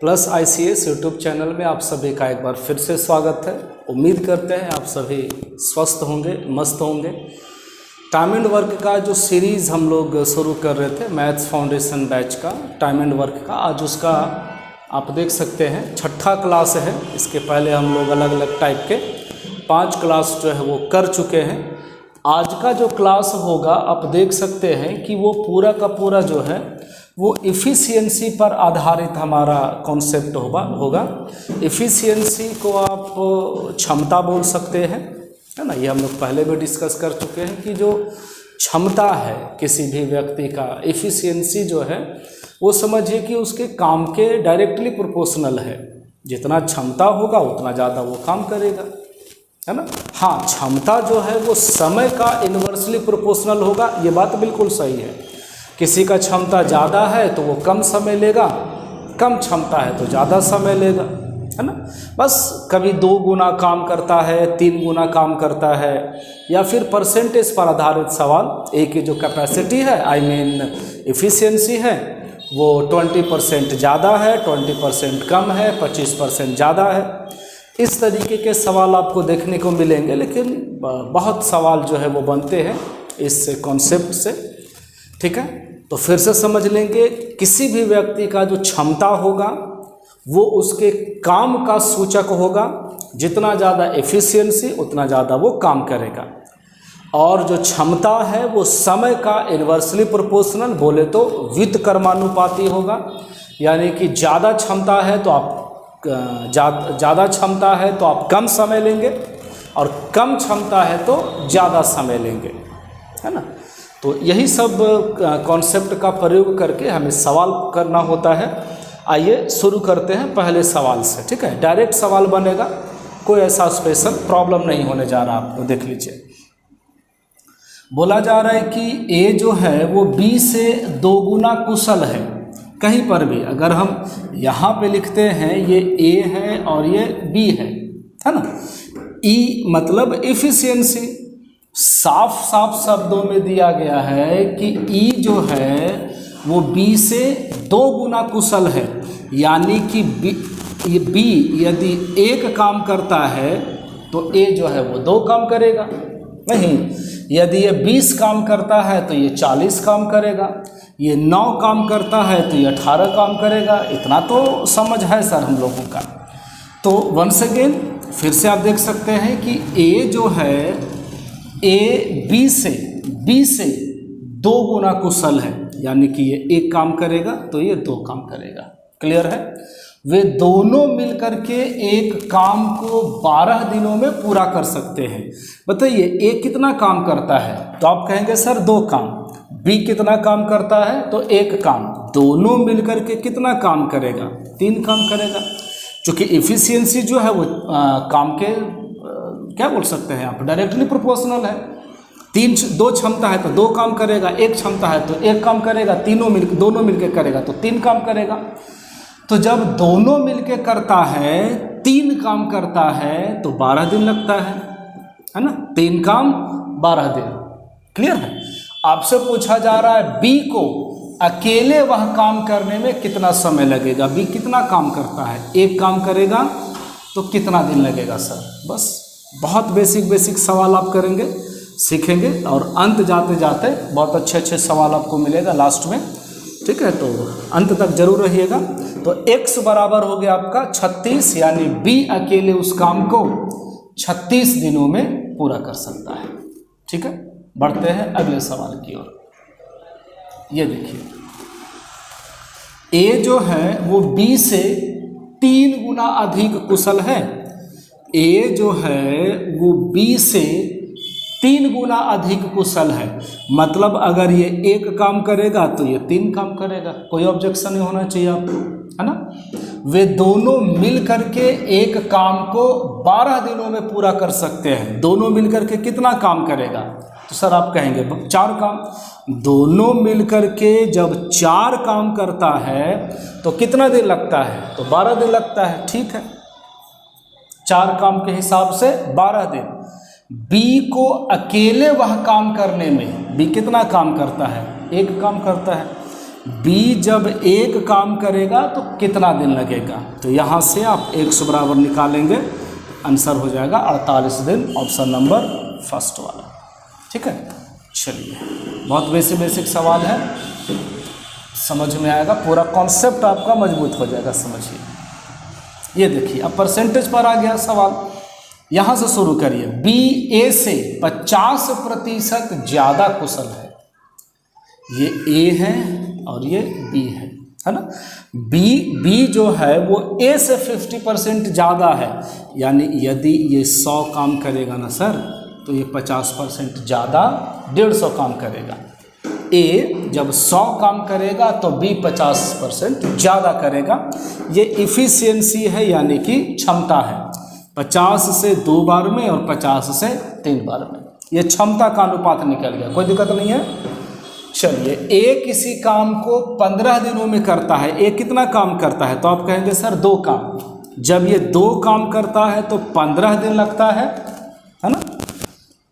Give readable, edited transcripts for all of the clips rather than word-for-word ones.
Plus ICS YouTube channel में आप सभी का एक बार फिर से स्वागत है। उम्मीद करते हैं आप सभी स्वस्थ होंगे, मस्त होंगे। टाइम एंड वर्क का जो सीरीज़ हम लोग शुरू कर रहे थे मैथ्स फाउंडेशन बैच का, टाइम एंड वर्क का, आज उसका आप देख सकते हैं 6ठा क्लास है। इसके पहले हम लोग अलग अलग टाइप के 5 क्लास जो है वो कर चुके हैं। आज का जो क्लास होगा आप देख सकते हैं कि वो पूरा का पूरा जो है वो इफ़िशियंसी पर आधारित हमारा कॉन्सेप्ट होगा। इफ़िशियंसी को आप क्षमता बोल सकते हैं, है ना। ये हम लोग पहले भी डिस्कस कर चुके हैं कि जो क्षमता है किसी भी व्यक्ति का, इफ़िशियंसी जो है वो समझिए कि उसके काम के डायरेक्टली प्रोपोर्शनल है। जितना क्षमता होगा उतना ज़्यादा वो काम करेगा, है ना। हाँ, क्षमता जो है वो समय का इन्वर्सली प्रोपोर्शनल होगा, ये बात बिल्कुल सही है। किसी का क्षमता ज़्यादा है तो वो कम समय लेगा, कम क्षमता है तो ज़्यादा समय लेगा, है ना। बस कभी 2 गुना काम करता है, 3 गुना काम करता है, या फिर परसेंटेज पर आधारित सवाल। एक की जो कैपेसिटी है इफ़िशियंसी है वो 20% ज़्यादा है, 20% कम है, 25% ज़्यादा है। इस तरीके के सवाल आपको देखने को मिलेंगे, लेकिन बहुत सवाल जो है वो बनते हैं इस कॉन्सेप्ट से, ठीक है। तो फिर से समझ लेंगे, किसी भी व्यक्ति का जो क्षमता होगा वो उसके काम का सूचक होगा। जितना ज़्यादा एफिशिएंसी उतना ज़्यादा वो काम करेगा। और जो क्षमता है वो समय का इन्वर्सली प्रोपोर्शनल, बोले तो व्युत्क्रमानुपाती होगा। यानी कि ज़्यादा क्षमता है तो आप ज़्यादा क्षमता है तो आप कम समय लेंगे, और कम क्षमता है तो ज़्यादा समय लेंगे, है ना। तो यही सब कॉन्सेप्ट का प्रयोग करके हमें सवाल करना होता है। आइए शुरू करते हैं पहले सवाल से, ठीक है। डायरेक्ट सवाल बनेगा, कोई ऐसा स्पेशल प्रॉब्लम नहीं होने जा रहा, आपको देख लीजिए। बोला जा रहा है कि ए जो है वो बी से 2 गुना कुशल है। कहीं पर भी अगर हम यहाँ पे लिखते हैं ये ए है और ये बी है ना। ई मतलब इफ़िशियंसी, साफ साफ शब्दों में दिया गया है कि ई जो है वो बी से 2 गुना कुशल है। यानी कि ये बी यदि 1 काम करता है तो ए जो है वो 2 काम करेगा। नहीं, यदि ये 20 काम करता है तो ये 40 काम करेगा। ये 9 काम करता है तो ये 18 काम करेगा। इतना तो समझ है सर हम लोगों का। तो वंस अगेन फिर से आप देख सकते हैं कि ए जो है ए बी से 2 गुना कुशल है। यानी कि ये 1 काम करेगा तो ये 2 काम करेगा। क्लियर है। वे दोनों मिलकर के एक काम को 12 दिनों में पूरा कर सकते हैं। बताइए ए कितना काम करता है, तो आप कहेंगे सर 2 काम। बी कितना काम करता है तो 1 काम। दोनों मिलकर के कितना काम करेगा, 3 काम करेगा। क्योंकि इफ़िशियंसी जो है वो काम के क्या बोल सकते हैं आप, डायरेक्टली प्रोपोर्शनल है। 2 क्षमता है तो 2 काम करेगा, 1 क्षमता है तो 1 काम करेगा, दोनों मिलके करेगा तो 3 काम करेगा। तो जब दोनों मिलके करता है, 3 काम करता है तो 12 दिन लगता है ना। 3 काम 12 दिन। क्लियर है। आपसे पूछा जा रहा है बी को अकेले वह काम करने में कितना समय लगेगा। बी कितना काम करता है, 1 काम करेगा तो कितना दिन लगेगा सर। बस बहुत बेसिक सवाल आप करेंगे, सीखेंगे, और अंत जाते जाते बहुत अच्छे सवाल आपको मिलेगा लास्ट में, ठीक है। तो अंत तक जरूर रहिएगा। तो x बराबर हो गया आपका 36, यानी बी अकेले उस काम को 36 दिनों में पूरा कर सकता है, ठीक है। बढ़ते हैं अगले सवाल की ओर। ये देखिए, ए जो है वो बी से 3 गुना अधिक कुशल है। ए जो है वो बी से 3 गुना अधिक कुशल है। मतलब अगर ये 1 काम करेगा तो ये 3 काम करेगा। कोई ऑब्जेक्शन नहीं होना चाहिए आपको, है ना। वे दोनों मिल करके एक काम को 12 दिनों में पूरा कर सकते हैं। दोनों मिल करके कितना काम करेगा, तो सर आप कहेंगे 4 काम। दोनों मिल करके जब 4 काम करता है तो कितना दिन लगता है, तो 12 दिन लगता है, ठीक है। 4 काम के हिसाब से 12 दिन। बी को अकेले वह काम करने में, बी कितना काम करता है, 1 काम करता है। बी जब एक काम करेगा तो कितना दिन लगेगा, तो यहाँ से आप x बराबर निकालेंगे, आंसर हो जाएगा 48 दिन, ऑप्शन नंबर फर्स्ट वाला। ठीक है, चलिए बहुत बेसिक सवाल है, समझ में आएगा, पूरा कॉन्सेप्ट आपका मजबूत हो जाएगा, समझिए। ये देखिए अब परसेंटेज पर आ गया सवाल, यहाँ से शुरू करिए। बी ए से 50% ज़्यादा कुशल है, ये ए है और ये बी है ना। बी जो है वो ए से 50% ज़्यादा है, यानी यदि ये 100 काम करेगा ना सर, तो ये 50% ज़्यादा 150 काम करेगा। ए जब 100 काम करेगा तो बी 50% ज़्यादा करेगा। ये इफ़िशियंसी है, यानी कि क्षमता है, 50 से 2 बार में और 50 से 3 बार में, ये क्षमता का अनुपात निकल गया, कोई दिक्कत नहीं है। चलिए, ए किसी काम को 15 दिनों में करता है, ए कितना काम करता है, तो आप कहेंगे सर 2 काम। जब ये 2 काम करता है तो 15 दिन लगता है ना।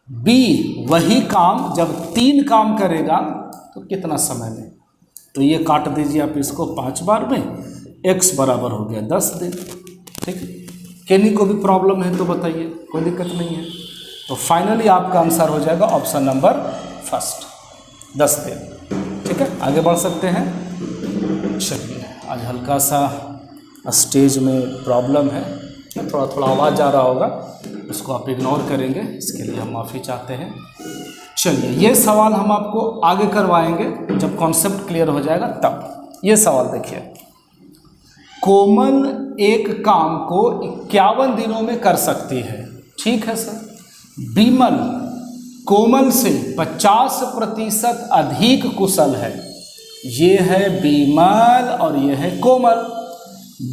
बी वही काम जब 3 काम करेगा तो कितना समय में, तो ये काट दीजिए आप इसको 5 बार में, x बराबर हो गया 10 दिन। ठीक है, किन्हीं को भी प्रॉब्लम है तो बताइए, कोई दिक्कत नहीं है। तो फाइनली आपका आंसर हो जाएगा ऑप्शन नंबर फर्स्ट, 10 दिन। ठीक है, आगे बढ़ सकते हैं। चलिए, आज हल्का सा स्टेज में प्रॉब्लम है, थोड़ा थोड़ा आवाज़ आ रहा होगा, उसको आप इग्नोर करेंगे, इसके लिए हम माफ़ी चाहते हैं। चलिए, ये सवाल हम आपको आगे करवाएंगे जब कॉन्सेप्ट क्लियर हो जाएगा तब। ये सवाल देखिए, कोमल एक काम को 51 दिनों में कर सकती है। ठीक है सर। बीमल कोमल से 50% अधिक कुशल है। ये है बीमल और ये है कोमल।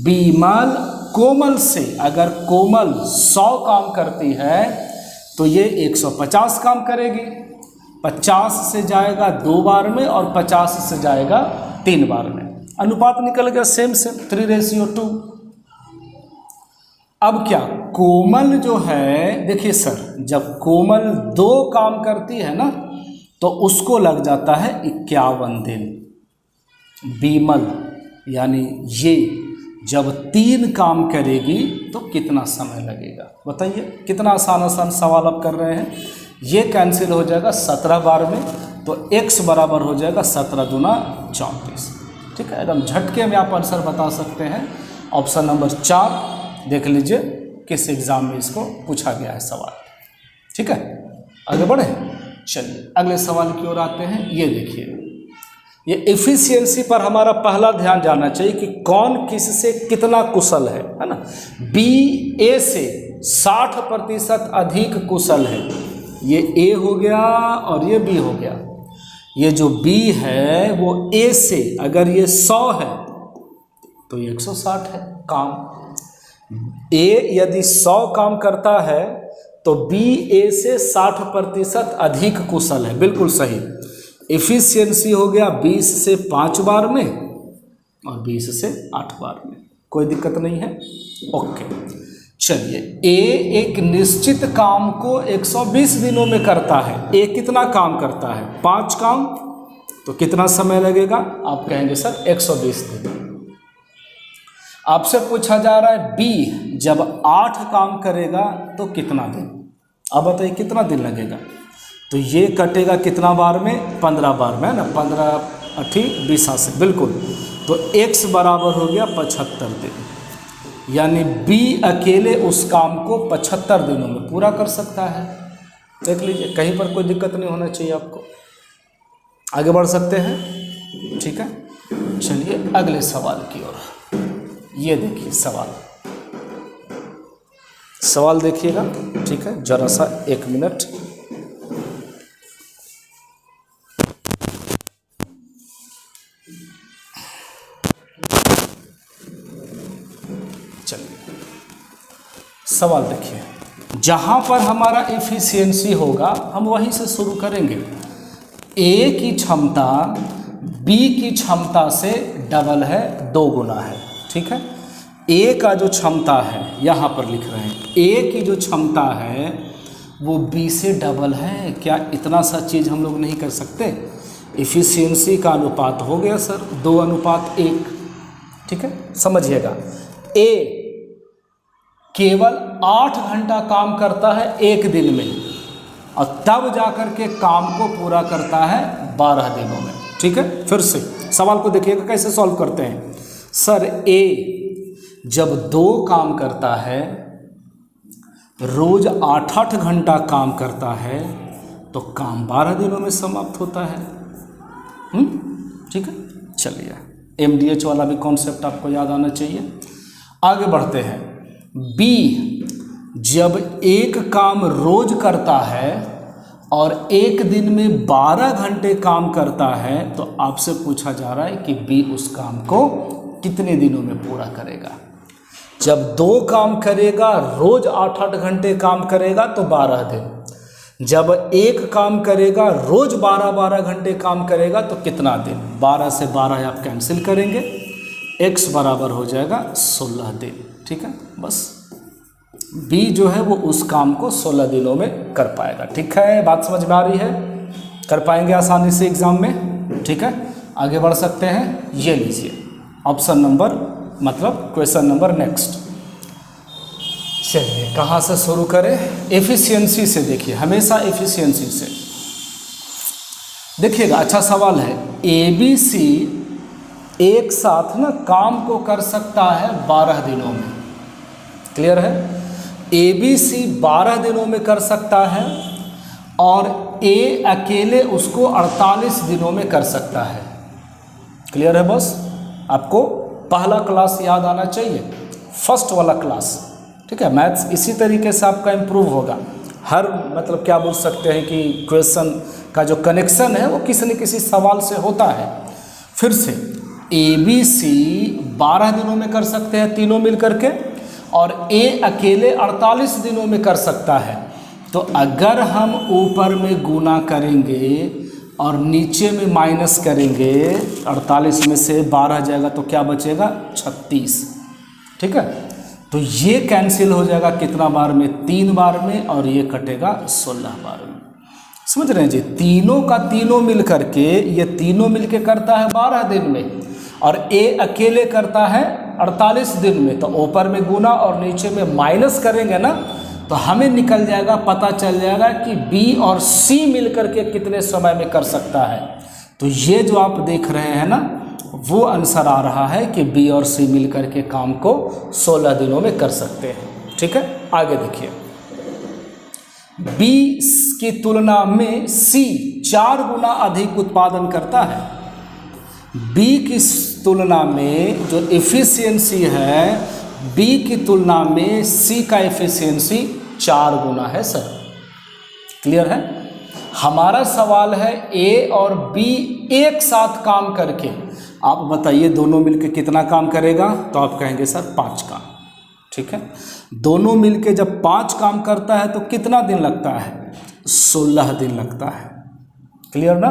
बीमल कोमल से, अगर कोमल 100 काम करती है तो ये 150 काम करेगी। 50 से जाएगा 2 बार में और 50 से जाएगा 3 बार में, अनुपात निकल गया सेम 3:2। अब क्या, कोमल जो है, देखिए सर, जब कोमल 2 काम करती है ना तो उसको लग जाता है 51 दिन। बीमल यानी ये जब 3 काम करेगी तो कितना समय लगेगा, बताइए। कितना आसान सवाल आप कर रहे हैं। ये कैंसिल हो जाएगा 17 बार में, तो x बराबर हो जाएगा 17 दूना 34। ठीक है, एकदम झटके में आप आंसर बता सकते हैं। ऑप्शन नंबर 4 देख लीजिए किस एग्जाम में इसको पूछा गया है सवाल। ठीक है, आगे बढ़े। चलिए अगले सवाल की ओर आते हैं। ये देखिए, ये एफिशिएंसी पर हमारा पहला ध्यान जाना चाहिए कि कौन किससे कितना कुशल है ना। बी ए से 60% अधिक कुशल है। ये ए हो गया और ये बी हो गया। ये जो बी है वो ए से, अगर ये 100 है तो ये 160 है काम। ए यदि 100 काम करता है तो बी ए से 60% अधिक कुशल है, बिल्कुल सही। एफिशिएंसी हो गया 20 से 5 बार में और 20 से 8 बार में, कोई दिक्कत नहीं है। ओके, चलिए, ए एक निश्चित काम को 120 दिनों में करता है। ए कितना काम करता है, 5 काम, तो कितना समय लगेगा, आप कहेंगे सर 120 दिन। आपसे पूछा जा रहा है बी जब 8 काम करेगा तो कितना दिन, अब बताइए कितना दिन लगेगा। तो ये कटेगा कितना बार में, 15 बार में, ना 15 8 20 से, बिल्कुल। तो x बराबर हो गया 75 दिन, यानी बी अकेले उस काम को 75 दिनों में पूरा कर सकता है। देख लीजिए, कहीं पर कोई दिक्कत नहीं होना चाहिए आपको। आगे बढ़ सकते हैं। ठीक है, चलिए अगले सवाल की ओर। ये देखिए सवाल देखिएगा। ठीक है, जरा सा 1 मिनट। चलिए सवाल देखिए, जहाँ पर हमारा एफिशिएंसी होगा हम वहीं से शुरू करेंगे। ए की क्षमता बी की क्षमता से डबल है, 2 गुना है। ठीक है, ए का जो क्षमता है यहाँ पर लिख रहे हैं, ए की जो क्षमता है वो बी से डबल है। क्या इतना सा चीज़ हम लोग नहीं कर सकते। इफ़िशियंसी का अनुपात हो गया सर 2:1। ठीक है, समझिएगा। ए केवल 8 घंटा काम करता है एक दिन में और तब जाकर के काम को पूरा करता है 12 दिनों में। ठीक है, फिर से सवाल को देखिएगा कैसे सॉल्व करते हैं। सर ए जब 2 काम करता है, रोज 8-8 घंटा काम करता है, तो काम 12 दिनों में समाप्त होता है। ठीक है, चलिए MDH वाला भी कॉन्सेप्ट आपको याद आना चाहिए। आगे बढ़ते हैं। बी जब एक काम रोज करता है और एक दिन में 12 घंटे काम करता है, तो आपसे पूछा जा रहा है कि बी उस काम को कितने दिनों में पूरा करेगा। जब 2 काम करेगा, रोज 8-8 घंटे काम करेगा तो 12 दिन। जब एक काम करेगा, रोज 12-12 घंटे काम करेगा तो कितना दिन? 12 से 12 आप कैंसिल करेंगे, x बराबर हो जाएगा 16 दिन। ठीक है, बस बी जो है वो उस काम को 16 दिनों में कर पाएगा। ठीक है, बात समझ में आ रही है? कर पाएंगे आसानी से एग्जाम में। ठीक है, आगे बढ़ सकते हैं। ये लीजिए ऑप्शन नंबर, मतलब क्वेश्चन नंबर नेक्स्ट। चलिए कहाँ से शुरू करें? एफिशिएंसी से। देखिए, हमेशा एफिशिएंसी से देखिएगा। अच्छा सवाल है। ABC एक साथ ना काम को कर सकता है 12 दिनों में। क्लियर है? ABC 12 दिनों में कर सकता है और A अकेले उसको 48 दिनों में कर सकता है। क्लियर है बॉस? आपको पहला क्लास याद आना चाहिए, फर्स्ट वाला क्लास। ठीक है, मैथ्स इसी तरीके से आपका इम्प्रूव होगा। हर मतलब क्या बोल सकते हैं कि क्वेश्चन का जो कनेक्शन है वो किसी न किसी सवाल से होता है। फिर से ABC 12 दिनों में कर सकते हैं तीनों मिल करके, और A अकेले 48 दिनों में कर सकता है। तो अगर हम ऊपर में गुना करेंगे और नीचे में माइनस करेंगे, 48 में से 12 जाएगा तो क्या बचेगा? 36। ठीक है, तो ये कैंसिल हो जाएगा कितना बार में? 3 बार में, और ये कटेगा 16 बार में। समझ रहे हैं जी? तीनों का तीनों मिल करके, ये तीनों मिल के करता है 12 दिन में, और A अकेले करता है 48 दिन में। तो ऊपर में गुना और नीचे में माइनस करेंगे ना, तो हमें निकल जाएगा, पता चल जाएगा कि B और C मिल करके कितने समय में कर सकता है। तो ये जो आप देख रहे हैं ना, वो आंसर आ रहा है कि B और C मिल करके काम को 16 दिनों में कर सकते हैं। ठीक है, आगे देखिए। B की तुलना में C 4 गुना अधिक उत्पादन करता है। B की तुलना में जो एफिशिएंसी है, B की तुलना में C का एफिशिएंसी 4 गुना है सर। क्लियर है? हमारा सवाल है A और B एक साथ काम करके, आप बताइए दोनों मिलके कितना काम करेगा? तो आप कहेंगे सर 5 काम। ठीक है, दोनों मिलके जब 5 काम करता है तो कितना दिन लगता है? 16 दिन लगता है। क्लियर ना?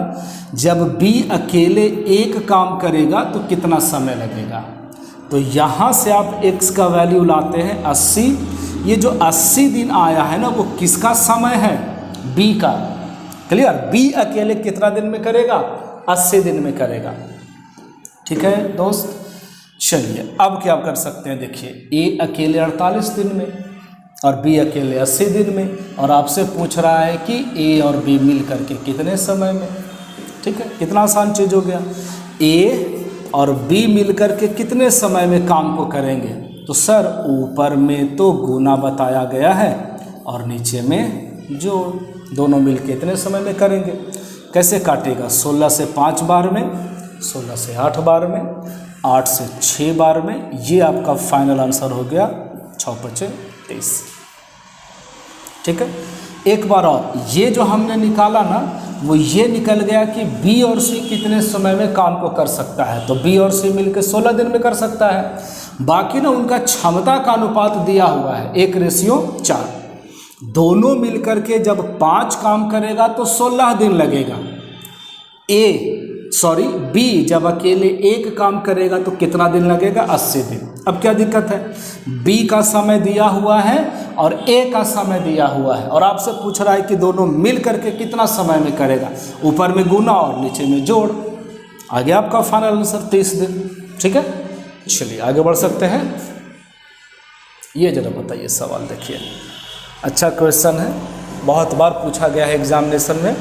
जब B अकेले एक काम करेगा तो कितना समय लगेगा? तो यहाँ से आप x का वैल्यू लाते हैं 80। ये जो 80 दिन आया है ना, वो किसका समय है? B का। क्लियर? B अकेले कितना दिन में करेगा? 80 दिन में करेगा। ठीक है दोस्त, चलिए अब क्या कर सकते हैं? देखिए, A अकेले 48 दिन में और B अकेले 80 दिन में, और आपसे पूछ रहा है कि A और B मिल करके कितने समय में। ठीक है, कितना आसान चीज़ हो गया। A और B मिल करके कितने समय में काम को करेंगे? तो सर ऊपर में तो गुना बताया गया है और नीचे में जोड़, दोनों मिल के इतने समय में करेंगे। कैसे काटेगा? 16 से 5 बार में, 16 से 8 बार में, 8 से 6 बार में। ये आपका फाइनल आंसर हो गया 6×5 = 23। ठीक है, एक बार और ये जो हमने निकाला ना, वो ये निकल गया कि B और C कितने समय में काम को कर सकता है। तो B और C मिलकर 16 दिन में कर सकता है। बाकी ना उनका क्षमता का अनुपात दिया हुआ है 1:4। दोनों मिलकर के जब 5 काम करेगा तो 16 दिन लगेगा। A सॉरी बी जब अकेले एक काम करेगा तो कितना दिन लगेगा? 80 दिन। अब क्या दिक्कत है? बी का समय दिया हुआ है और ए का समय दिया हुआ है और आपसे पूछ रहा है कि दोनों मिल करके कितना समय में करेगा। ऊपर में गुना और नीचे में जोड़। आगे आपका फाइनल आंसर 30 दिन। ठीक है, चलिए आगे बढ़ सकते हैं। ये जरा बताइए, सवाल देखिए, अच्छा क्वेश्चन है, बहुत बार पूछा गया है एग्जामिनेशन में।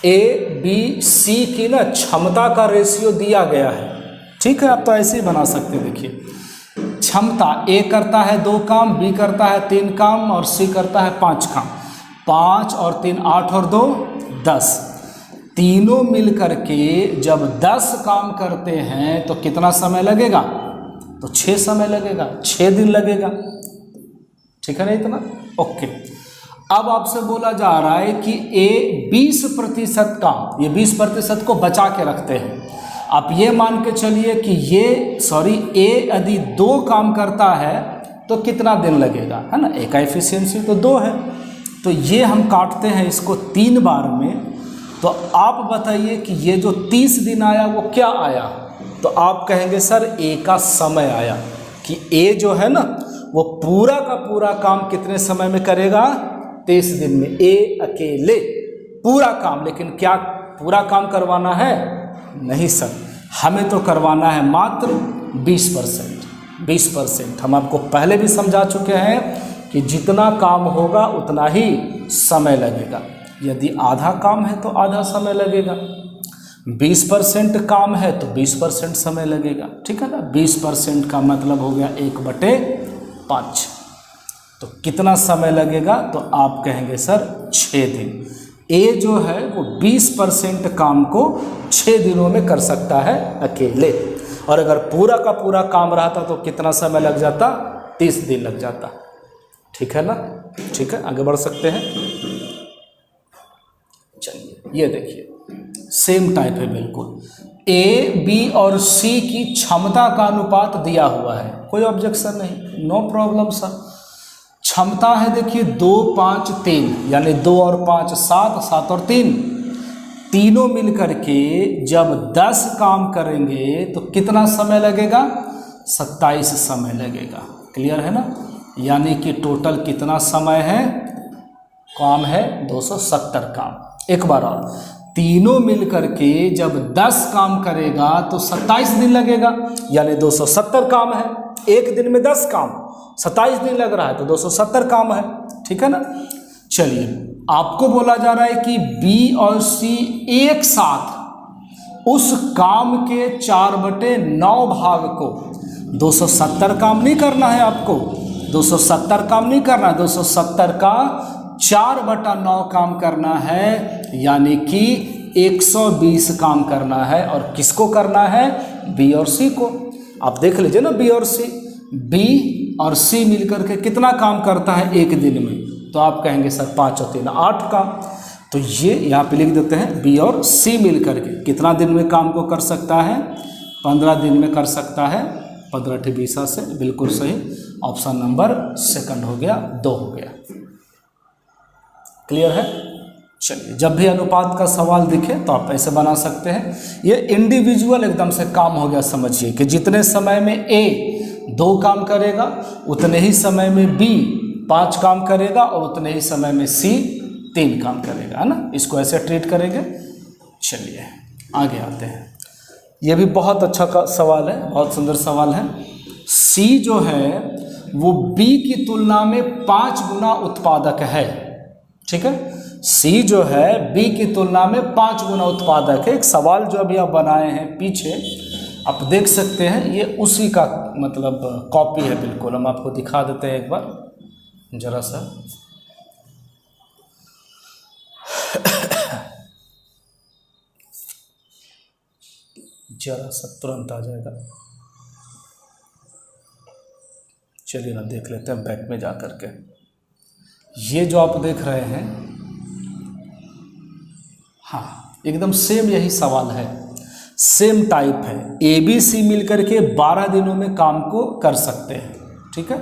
ए बी सी की ना क्षमता का रेशियो दिया गया है। ठीक है, आप तो ऐसे ही बना सकते हैं। देखिए क्षमता, ए करता है 2 काम, बी करता है 3 काम और सी करता है 5 काम। 5 और 3 8 और 2 10। तीनों मिल करके जब 10 काम करते हैं तो कितना समय लगेगा? तो 6 समय लगेगा, 6 दिन लगेगा। ठीक है ना इतना? ओके। अब आपसे बोला जा रहा है कि ए 20% काम, ये 20% को बचा के रखते हैं। आप ये मान के चलिए कि ए यदि 2 काम करता है तो कितना दिन लगेगा, है ना? ए का एफिशिएंसी तो 2 है, तो ये हम काटते हैं इसको 3 बार में। तो आप बताइए कि ये जो 30 दिन आया वो क्या आया? तो आप कहेंगे सर ए का समय आया, कि ए जो है ना वो पूरा का पूरा काम कितने समय में करेगा? 30 दिन में। ए अकेले पूरा काम, लेकिन क्या पूरा काम करवाना है? नहीं सर, हमें तो करवाना है मात्र 20%। 20% हम आपको पहले भी समझा चुके हैं कि जितना काम होगा उतना ही समय लगेगा। यदि आधा काम है तो आधा समय लगेगा, 20% काम है तो 20% समय लगेगा। ठीक है ना? 20% का मतलब हो गया 1/5। तो कितना समय लगेगा? तो आप कहेंगे सर 6 दिन। ए जो है वो 20% काम को 6 दिनों में कर सकता है अकेले, और अगर पूरा का पूरा काम रहता तो कितना समय लग जाता? 30 दिन लग जाता। ठीक है ना? ठीक है, आगे बढ़ सकते हैं। चलिए ये देखिए, सेम टाइप है बिल्कुल। ए बी और सी की क्षमता का अनुपात दिया हुआ है, कोई ऑब्जेक्शन नहीं, नो प्रॉब्लम सर। क्षमता है देखिए 2 5 3, यानी 2 और 5 7, 7 और 3, तीनों मिलकर के जब 10 काम करेंगे तो कितना समय लगेगा? 27 समय लगेगा। क्लियर है ना? यानी कि टोटल कितना समय है? काम है 270 काम। एक बार और, तीनों मिलकर के जब 10 काम करेगा तो 27 दिन लगेगा, यानी 270 काम है। एक दिन में 10 काम, 27 दिन लग रहा है तो 270 काम है। ठीक है ना? चलिए, आपको बोला जा रहा है कि बी और सी एक साथ उस काम के 4/9 भाग को, 270 काम नहीं करना है आपको, 270 काम नहीं करना, 270 का 4/9 काम करना है, यानी कि 120 काम करना है। और किसको करना है? बी और सी को। आप देख लीजिए ना, बी और सी, बी और सी मिलकर के कितना काम करता है एक दिन में? तो आप कहेंगे सर 5 और 3 8 काम। तो ये यहाँ पे लिख देते हैं, बी और सी मिलकर के कितना दिन में काम को कर सकता है? 15 दिन में कर सकता है। 15 20 से बिल्कुल सही, ऑप्शन नंबर सेकंड हो गया, 2 हो गया। क्लियर है? चलिए, जब भी अनुपात का सवाल दिखे तो आप ऐसे बना सकते हैं। ये इंडिविजुअल एकदम से काम हो गया, समझिए कि जितने समय में ए 2 काम करेगा उतने ही समय में बी 5 काम करेगा और उतने ही समय में सी 3 काम करेगा, है ना? इसको ऐसे ट्रीट करेंगे। चलिए आगे आते हैं। ये भी बहुत अच्छा सवाल है, बहुत सुंदर सवाल है। सी जो है वो बी की तुलना में 5 गुना उत्पादक है। ठीक है, सी जो है बी की तुलना में 5 गुना उत्पादक है। एक सवाल जो अभी आप बनाए हैं पीछे, आप देख सकते हैं, ये उसी का मतलब कॉपी है बिल्कुल। हम आपको दिखा देते हैं एक बार जरा सा। जरा सा तुरंत आ जाएगा। चलिए ना देख लेते हैं बैक में जा कर के। ये जो आप देख रहे हैं, हाँ एकदम सेम यही सवाल है, सेम टाइप है। ए बी सी मिलकर के 12 दिनों में काम को कर सकते हैं। ठीक है,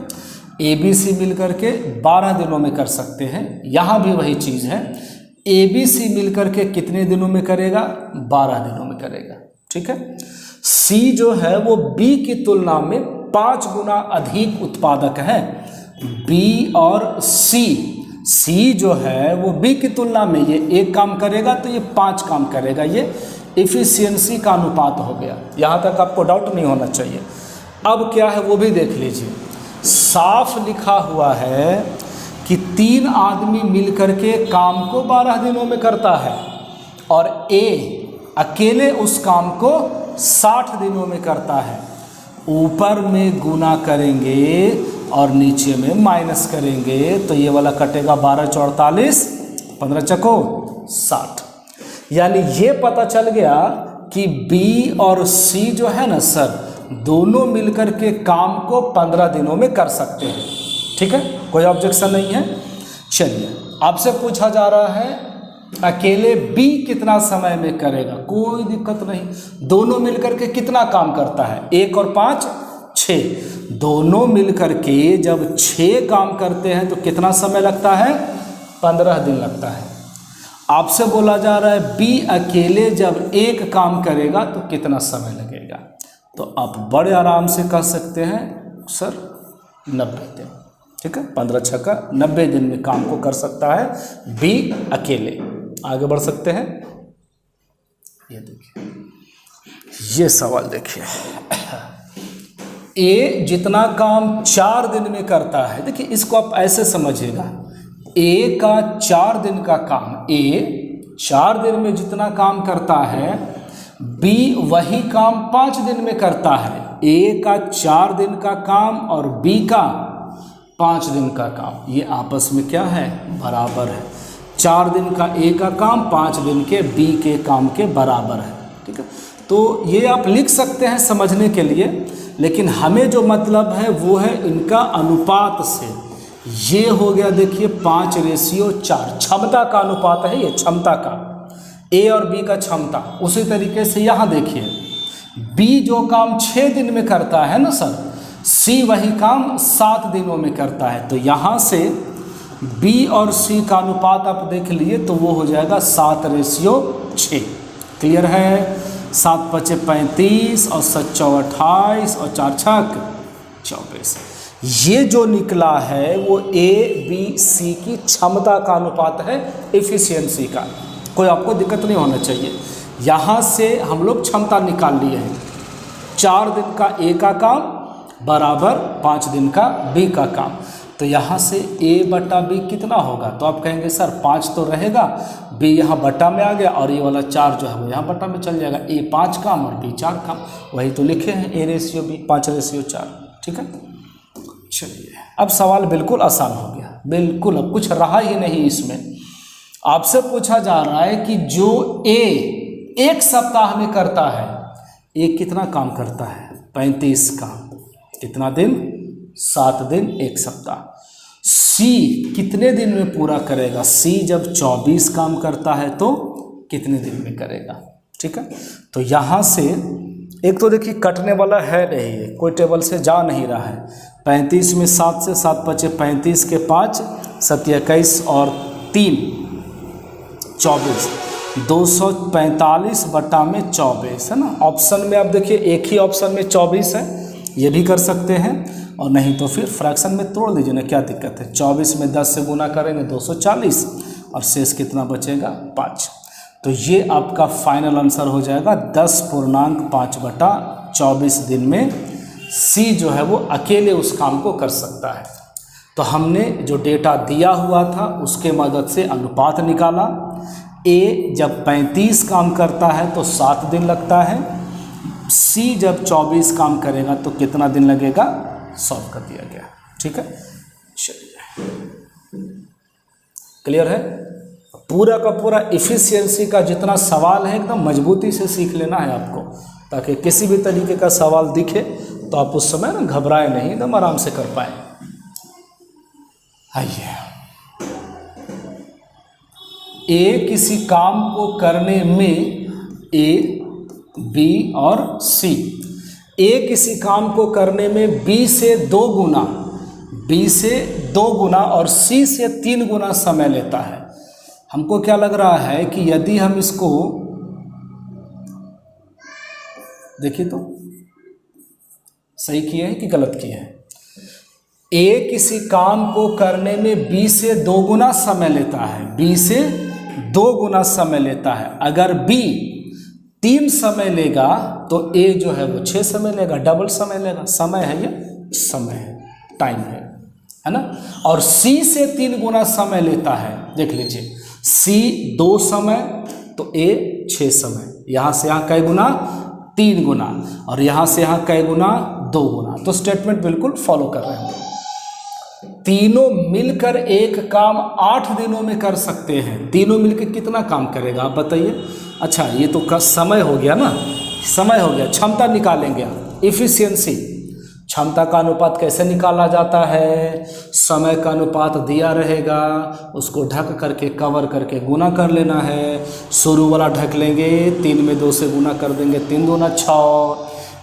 ए बी सी मिलकर के 12 दिनों में कर सकते हैं। यहाँ भी वही चीज़ है, ABC मिलकर के कितने दिनों में करेगा? 12 दिनों में करेगा। ठीक है। C जो है वो B की तुलना में 5 गुना अधिक उत्पादक है। B और C जो है वो B की तुलना में ये 1 काम करेगा तो ये 5 काम करेगा। ये इफिशियंसी का अनुपात हो गया। यहाँ तक आपको डाउट नहीं होना चाहिए। अब क्या है वो भी देख लीजिए। साफ लिखा हुआ है कि 3 आदमी मिलकर के काम को 12 दिनों में करता है और A अकेले उस काम को 60 दिनों में करता है। ऊपर में गुना करेंगे और नीचे में माइनस करेंगे तो ये वाला कटेगा 12 × 48, 15 चको 60। यानी ये पता चल गया कि B और C जो है ना सर, दोनों मिलकर के काम को 15 दिनों में कर सकते हैं। ठीक है, कोई ऑब्जेक्शन नहीं है। चलिए, आपसे पूछा जा रहा है अकेले B कितना समय में करेगा। कोई दिक्कत नहीं। दोनों मिलकर के कितना काम करता है? 1 और 5 6। दोनों मिलकर के जब 6 काम करते हैं तो कितना समय लगता है? 15 दिन लगता है। आपसे बोला जा रहा है B अकेले जब 1 काम करेगा तो कितना समय लगेगा। तो आप बड़े आराम से कह सकते हैं सर 90 दिन। ठीक है, 15 छक्का 90 दिन में काम को कर सकता है B अकेले। आगे बढ़ सकते हैं। ये देखिए, ये सवाल देखिए। A जितना काम 4 दिन में करता है, देखिए इसको आप ऐसे समझिएगा। A का 4 दिन का काम, A 4 दिन में जितना काम करता है B वही काम 5 दिन में करता है। A का 4 दिन का काम और B का 5 दिन का काम, ये आपस में क्या है? बराबर है। 4 दिन का A का काम 5 दिन के B के काम के बराबर है। ठीक है, तो ये आप लिख सकते हैं समझने के लिए, लेकिन हमें जो मतलब है वो है इनका अनुपात से। ये हो गया देखिए 5:4, क्षमता का अनुपात है ये, क्षमता का, A और B का क्षमता। उसी तरीके से यहाँ देखिए B जो काम 6 दिन में करता है ना सर, C वही काम 7 दिनों में करता है। तो यहाँ से B और C का अनुपात आप देख लिए तो वो हो जाएगा 7:6। क्लियर है? 7 × 5 = 35 और 7 × 4 = 28 और 4 × 6 = 24। ये जो निकला है वो A, B, C की क्षमता का अनुपात है, एफिशिएंसी का। कोई आपको दिक्कत नहीं होना चाहिए। यहाँ से हम लोग क्षमता निकाल लिए हैं। 4 दिन का A का काम बराबर 5 दिन का B का काम। तो यहाँ से A/B कितना होगा? तो आप कहेंगे सर 5 तो रहेगा, B यहाँ बटा में आ गया और ये वाला 4 जो है वो यहाँ बटा में चल जाएगा। A 5 काम और B 4 काम, वही तो लिखे हैं A/B 5:4। ठीक है, चलिए अब सवाल बिल्कुल आसान हो गया, बिल्कुल अब कुछ रहा ही नहीं इसमें। आपसे पूछा जा रहा है कि जो A 1 सप्ताह में करता है, A कितना काम करता है? 35 काम। कितना दिन? 7 दिन 1 सप्ताह। C कितने दिन में पूरा करेगा? C जब 24 काम करता है तो कितने दिन में करेगा? ठीक है, तो यहाँ से एक तो देखिए कटने वाला है नहीं, कोई टेबल से जा नहीं रहा है। 35 में 7 से 7 × 5 = 35 के 5 7 × 21 और 3 24, 245/24 है ना। ऑप्शन में आप देखिए एक ही ऑप्शन में 24 है, ये भी कर सकते हैं, और नहीं तो फिर फ्रैक्शन में तोड़ दीजिए ना, क्या दिक्कत है। 24 में 10 से गुना करेंगे 240 और शेष कितना बचेगा? 5। तो ये आपका फाइनल आंसर हो जाएगा 10.5/24 दिन में C जो है वो अकेले उस काम को कर सकता है। तो हमने जो डेटा दिया हुआ था उसके मदद से अनुपात निकाला। A जब 35 काम करता है तो 7 दिन लगता है, C जब 24 काम करेगा तो कितना दिन लगेगा? सॉल्व कर दिया गया। ठीक है, चलिए क्लियर है। पूरा का पूरा इफिशियंसी का जितना सवाल है एकदम मजबूती से सीख लेना है आपको, ताकि किसी भी तरीके का सवाल दिखे तो आप उस समय ना घबराए नहीं, एकदम आराम से कर पाए। आइए, A किसी काम को करने में A, B और C, A किसी काम को करने में B से 2 गुना और C से 3 गुना समय लेता है। हमको क्या लग रहा है कि यदि हम इसको देखिए तो सही किए हैं कि गलत किए हैं। ए किसी काम को करने में बी से 2 गुना समय लेता है, बी से 2 गुना समय लेता है। अगर बी 3 समय लेगा तो ए जो है वो 6 समय लेगा, डबल समय लेगा। समय है ये, समय है, टाइम है ना। और सी से 3 गुना समय लेता है, देख लीजिए, सी 2 समय तो ए 6 समय। यहाँ से यहाँ कै गुना, 3 गुना, और यहाँ से यहाँ कै गुना, 2 गुना। तो स्टेटमेंट बिल्कुल फॉलो कर रहे हैं। तीनों मिलकर एक काम 8 दिनों में कर सकते हैं। तीनों मिलकर कितना काम करेगा आप बताइए। अच्छा, ये तो समय हो गया ना, समय हो गया। क्षमता निकालेंगे आप, इफिशियंसी। क्षमता का अनुपात कैसे निकाला जाता है? समय का अनुपात दिया रहेगा, उसको ढक करके कवर करके गुना कर लेना है। शुरू वाला ढक लेंगे, 3 में 2 से गुना कर देंगे, 3 दूना 6।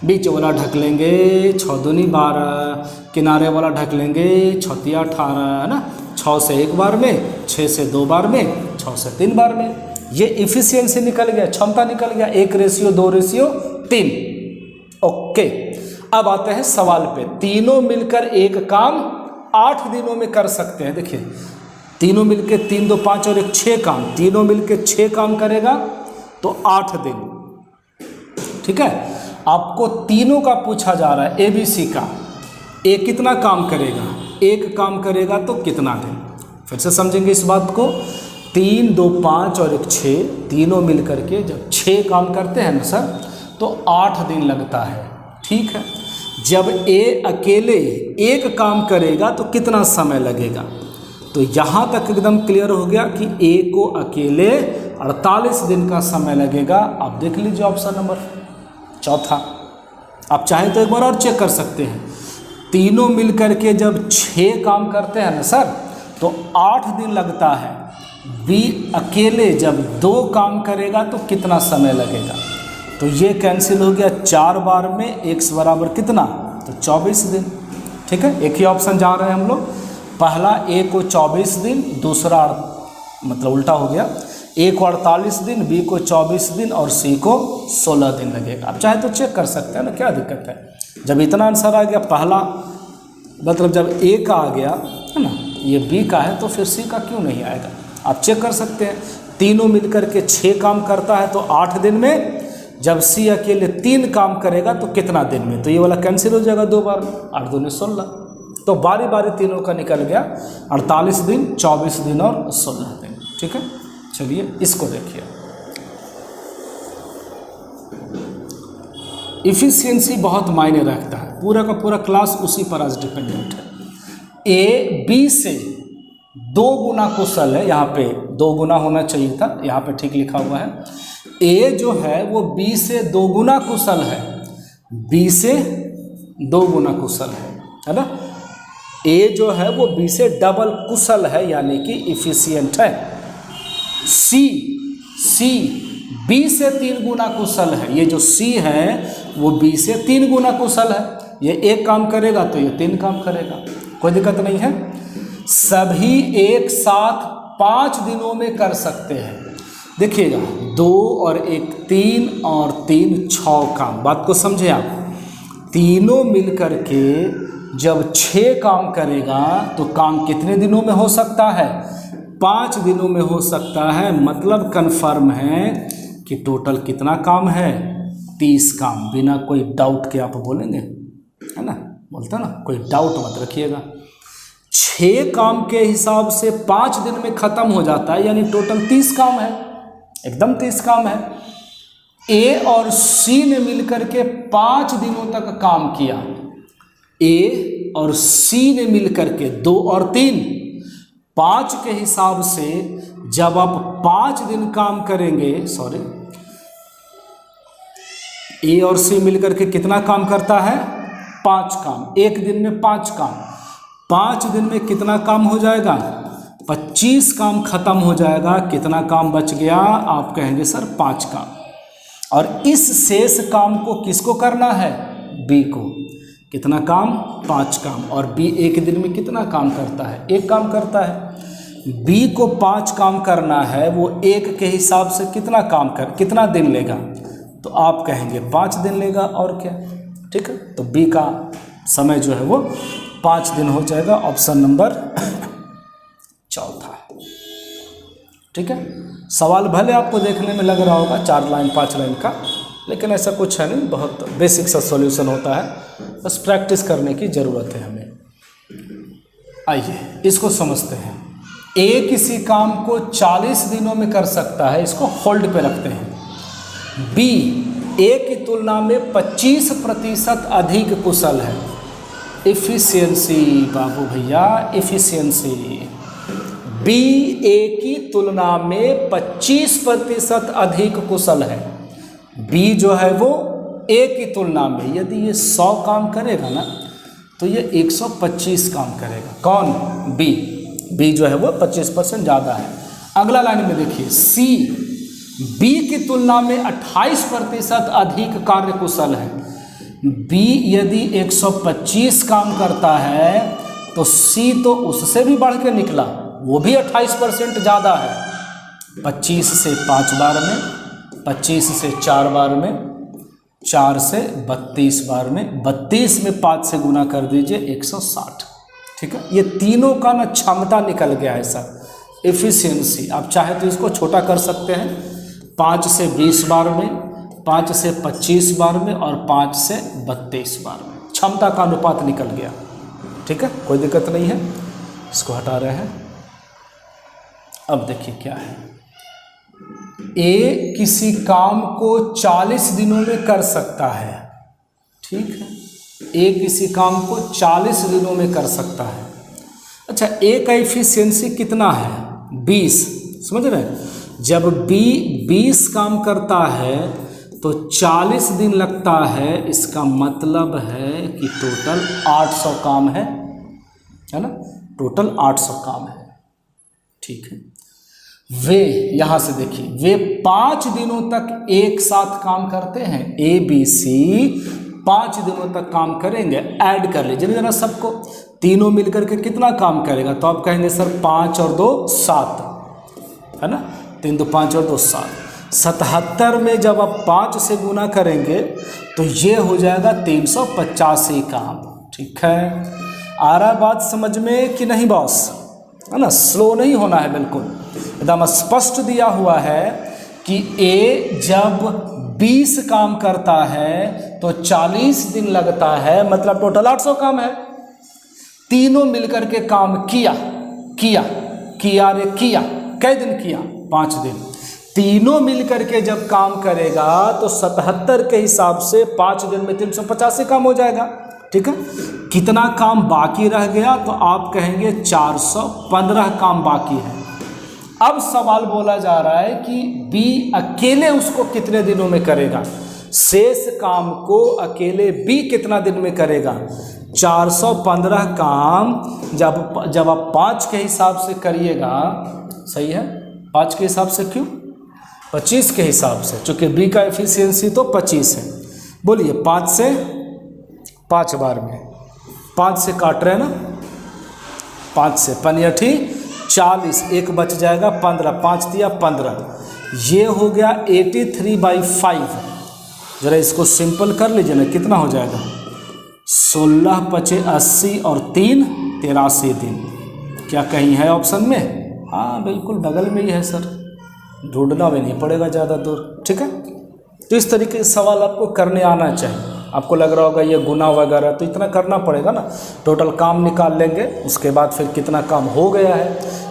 बीच वाला ढक लेंगे, 6 दूनी 12। किनारे वाला ढक लेंगे, 6 तिया 18, है ना। 6 से 1 बार में, 6 से 2 बार में, 6 से 3 बार में। ये इफिशियंसी निकल गया, क्षमता निकल गया। 1:2:3। ओके, अब आते हैं सवाल पे। तीनों मिलकर एक काम 8 दिनों में कर सकते हैं। देखिए, तीनों मिलकर 3, 2, 5 और 1 6 काम। तीनों मिलकर 6 काम करेगा तो 8 दिन। ठीक है, आपको तीनों का पूछा जा रहा है, ABC का। ए कितना काम करेगा? 1 काम करेगा तो कितना दिन? फिर से समझेंगे इस बात को। 3, 2, 5 और 1 6, तीनों मिलकर के जब 6 काम करते हैं ना सर, तो 8 दिन लगता है। ठीक है, जब ए अकेले 1 काम करेगा तो कितना समय लगेगा? तो यहाँ तक एकदम क्लियर हो गया कि ए को अकेले 48 दिन का समय लगेगा। आप देख लीजिए ऑप्शन नंबर चौथा। आप चाहें तो एक बार और चेक कर सकते हैं। तीनों मिलकर के जब 6 काम करते हैं ना सर, तो 8 दिन लगता है। बी अकेले जब 2 काम करेगा तो कितना समय लगेगा? तो ये कैंसिल हो गया 4 बार में। x बराबर कितना? तो 24 दिन। ठीक है, एक ही ऑप्शन जा रहे हैं हम लोग। पहला ए को 24 दिन, दूसरा मतलब उल्टा हो गया, ए को 48 दिन, बी को 24 दिन और सी को 16 दिन लगेगा। आप चाहे तो चेक कर सकते हैं ना, क्या दिक्कत है। जब इतना आंसर आ गया, पहला मतलब जब ए का आ गया है ना, ये बी का है, तो फिर सी का क्यों नहीं आएगा? आप चेक कर सकते हैं। तीनों मिलकर के 6 काम करता है तो 8 दिन में। जब सी अकेले 3 काम करेगा तो कितना दिन में? तो ये वाला कैंसिल हो जाएगा 2 बार, 8 दूनी 16। तो बारी बारी तीनों का निकल गया, 48 दिन, 24 दिन और 16 दिन। ठीक है, चलिए इसको देखिए। इफिशियंसी बहुत मायने रखता है। पूरा का पूरा क्लास उसी पर आज डिपेंडेंट है। ए बी से 2 गुना कुशल है। यहाँ पे 2 गुना होना चाहिए था, यहाँ पे ठीक लिखा हुआ है। ए जो है वो बी से 2 गुना कुशल है। बी से 2 गुना कुशल है ना। ए जो है वो बी से डबल कुशल है, यानी कि इफिशियंट है। सी बी से 3 गुना कुशल है। ये जो सी है वो बी से 3 गुना कुशल है। ये 1 काम करेगा तो ये 3 काम करेगा, कोई दिक्कत नहीं है। सभी एक साथ 5 दिनों में कर सकते हैं। देखिएगा, 2 और 1 3 और 3 6 काम। बात को समझे आप। तीनों मिलकर के जब 6 काम करेगा तो काम कितने दिनों में हो सकता है? 5 दिनों में हो सकता है। मतलब कंफर्म है कि टोटल कितना काम है? 30 काम। बिना कोई डाउट के आप बोलेंगे, है ना, बोलते ना, कोई डाउट मत रखिएगा। 6 काम के हिसाब से 5 दिन में ख़त्म हो जाता है, यानी टोटल 30 काम है, एकदम 30 काम है। ए और सी ने मिलकर के 5 दिनों तक काम किया। ए और सी ने मिलकर के 2 और 3 5 के हिसाब से जब आप 5 दिन काम करेंगे, सॉरी, ए और सी मिलकर के कितना काम करता है? 5 काम। एक दिन में 5 काम। 5 दिन में कितना काम हो जाएगा? 25 काम खत्म हो जाएगा। कितना काम बच गया? आप कहेंगे सर 5 काम। और इस शेष काम को किसको करना है? बी को। कितना काम? 5 काम। और बी एक दिन में कितना काम करता है? 1 काम करता है। बी को 5 काम करना है, वो 1 के हिसाब से कितना दिन लेगा, तो आप कहेंगे 5 दिन लेगा और क्या, ठीक है। तो बी का समय जो है वो 5 दिन हो जाएगा, ऑप्शन नंबर चौथा, ठीक है। सवाल भले आपको देखने में लग रहा होगा 4 लाइन 5 लाइन का, लेकिन ऐसा कुछ है नहीं, बहुत बेसिक सा सॉल्यूशन होता है, बस प्रैक्टिस करने की ज़रूरत है हमें। आइए इसको समझते हैं। ए किसी काम को 40 दिनों में कर सकता है, इसको होल्ड पे रखते हैं। बी ए की तुलना में 25% अधिक कुशल है। इफिशियंसी बाबू भैया, इफिशियंसी। बी ए की तुलना में 25% अधिक कुशल है। बी जो है वो ए की तुलना में यदि ये 100 काम करेगा ना, तो ये 125 काम करेगा। कौन? बी। बी जो है वो 25% ज़्यादा है। अगला लाइन में देखिए, सी बी की तुलना में 28% अधिक कार्यकुशल है। बी यदि 125 काम करता है तो सी तो उससे भी बढ़ के निकला, वो भी 28% ज़्यादा है। 25 से 5 बार में, 25 से 4 बार में, 4 से 32 बार में, 32 में 5 से गुना कर दीजिए 160, ठीक है। ये तीनों का ना क्षमता निकल गया है सर, एफिशिएंसी। आप चाहे तो इसको छोटा कर सकते हैं, 5 से 20 बार में, 5 से 25 बार में और 5 से 32 बार में, क्षमता का अनुपात निकल गया, ठीक है, कोई दिक्कत नहीं है। इसको हटा रहे हैं। अब देखिए क्या है, ए किसी काम को 40 दिनों में कर सकता है, ठीक है। ए किसी काम को 40 दिनों में कर सकता है। अच्छा, ए का एफिशिएंसी कितना है? 20, समझ रहे हैं। जब बी 20 काम करता है तो 40 दिन लगता है, इसका मतलब है कि टोटल 800 काम है ना, टोटल 800 काम है, ठीक है। वे यहाँ से देखिए, वे 5 दिनों तक एक साथ काम करते हैं। ए बी सी 5 दिनों तक काम करेंगे। ऐड कर लीजिए जरा सबको, तीनों मिलकर के कितना काम करेगा, तो आप कहेंगे सर 5 और 2 7, है ना, 3 2 5 और 2 7। 77 में जब आप 5 से गुना करेंगे तो ये हो जाएगा 385 काम, ठीक है। आ रहा बात समझ में कि नहीं बॉस, है ना, स्लो नहीं होना है, बिल्कुल एकदम स्पष्ट दिया हुआ है कि ए जब 20 काम करता है तो 40 दिन लगता है, मतलब टोटल 800 काम है। तीनों मिलकर के काम किया रे किया, कै दिन किया? 5 दिन। तीनों मिलकर के जब काम करेगा तो 77 के हिसाब से 5 दिन में 385 काम हो जाएगा, ठीक है। कितना काम बाकी रह गया, तो आप कहेंगे 415 काम बाकी है। अब सवाल बोला जा रहा है कि बी अकेले उसको कितने दिनों में करेगा, शेष काम को अकेले बी कितना दिन में करेगा। 415 काम जब आप 5 के हिसाब से करिएगा, सही है, 5 के हिसाब से क्यों, 25 के हिसाब से, चूँकि बी का एफिशिएंसी तो 25 है। बोलिए 5 से 5 बार में, 5 से काट रहे हैं ना, 5 से 5 40, 1 बच जाएगा 15, 5 दिया 15, ये हो गया 83/5। जरा इसको सिंपल कर लीजिए ना, कितना हो जाएगा, 16 × 5 = 80 और 3 = 83 दिन। क्या कहीं है ऑप्शन में? हाँ बिल्कुल बगल में ही है सर, ढूंढना भी नहीं पड़ेगा ज़्यादा दूर, ठीक है। तो इस तरीके के सवाल आपको करने आना चाहिए। आपको लग रहा होगा ये गुना वगैरह, तो इतना करना पड़ेगा ना, टोटल काम निकाल लेंगे, उसके बाद फिर कितना काम हो गया है,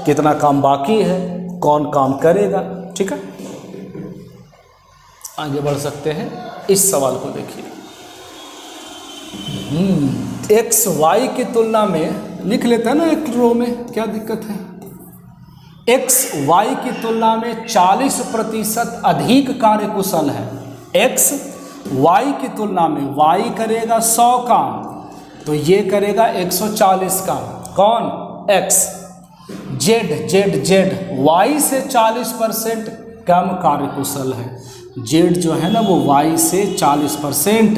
कितना काम बाकी है, कौन काम करेगा, ठीक है। आगे बढ़ सकते हैं, इस सवाल को देखिए। एक्स वाई की तुलना में लिख लेते हैं ना एक रो में, क्या दिक्कत है। एक्स वाई की तुलना में 40% अधिक कार्यकुशल है। एक्स वाई की तुलना में, वाई करेगा 100 काम तो ये करेगा 140 काम। कौन? एक्स। जेड वाई से 40% कम कार्यकुशल है। जेड जो है ना वो वाई से 40%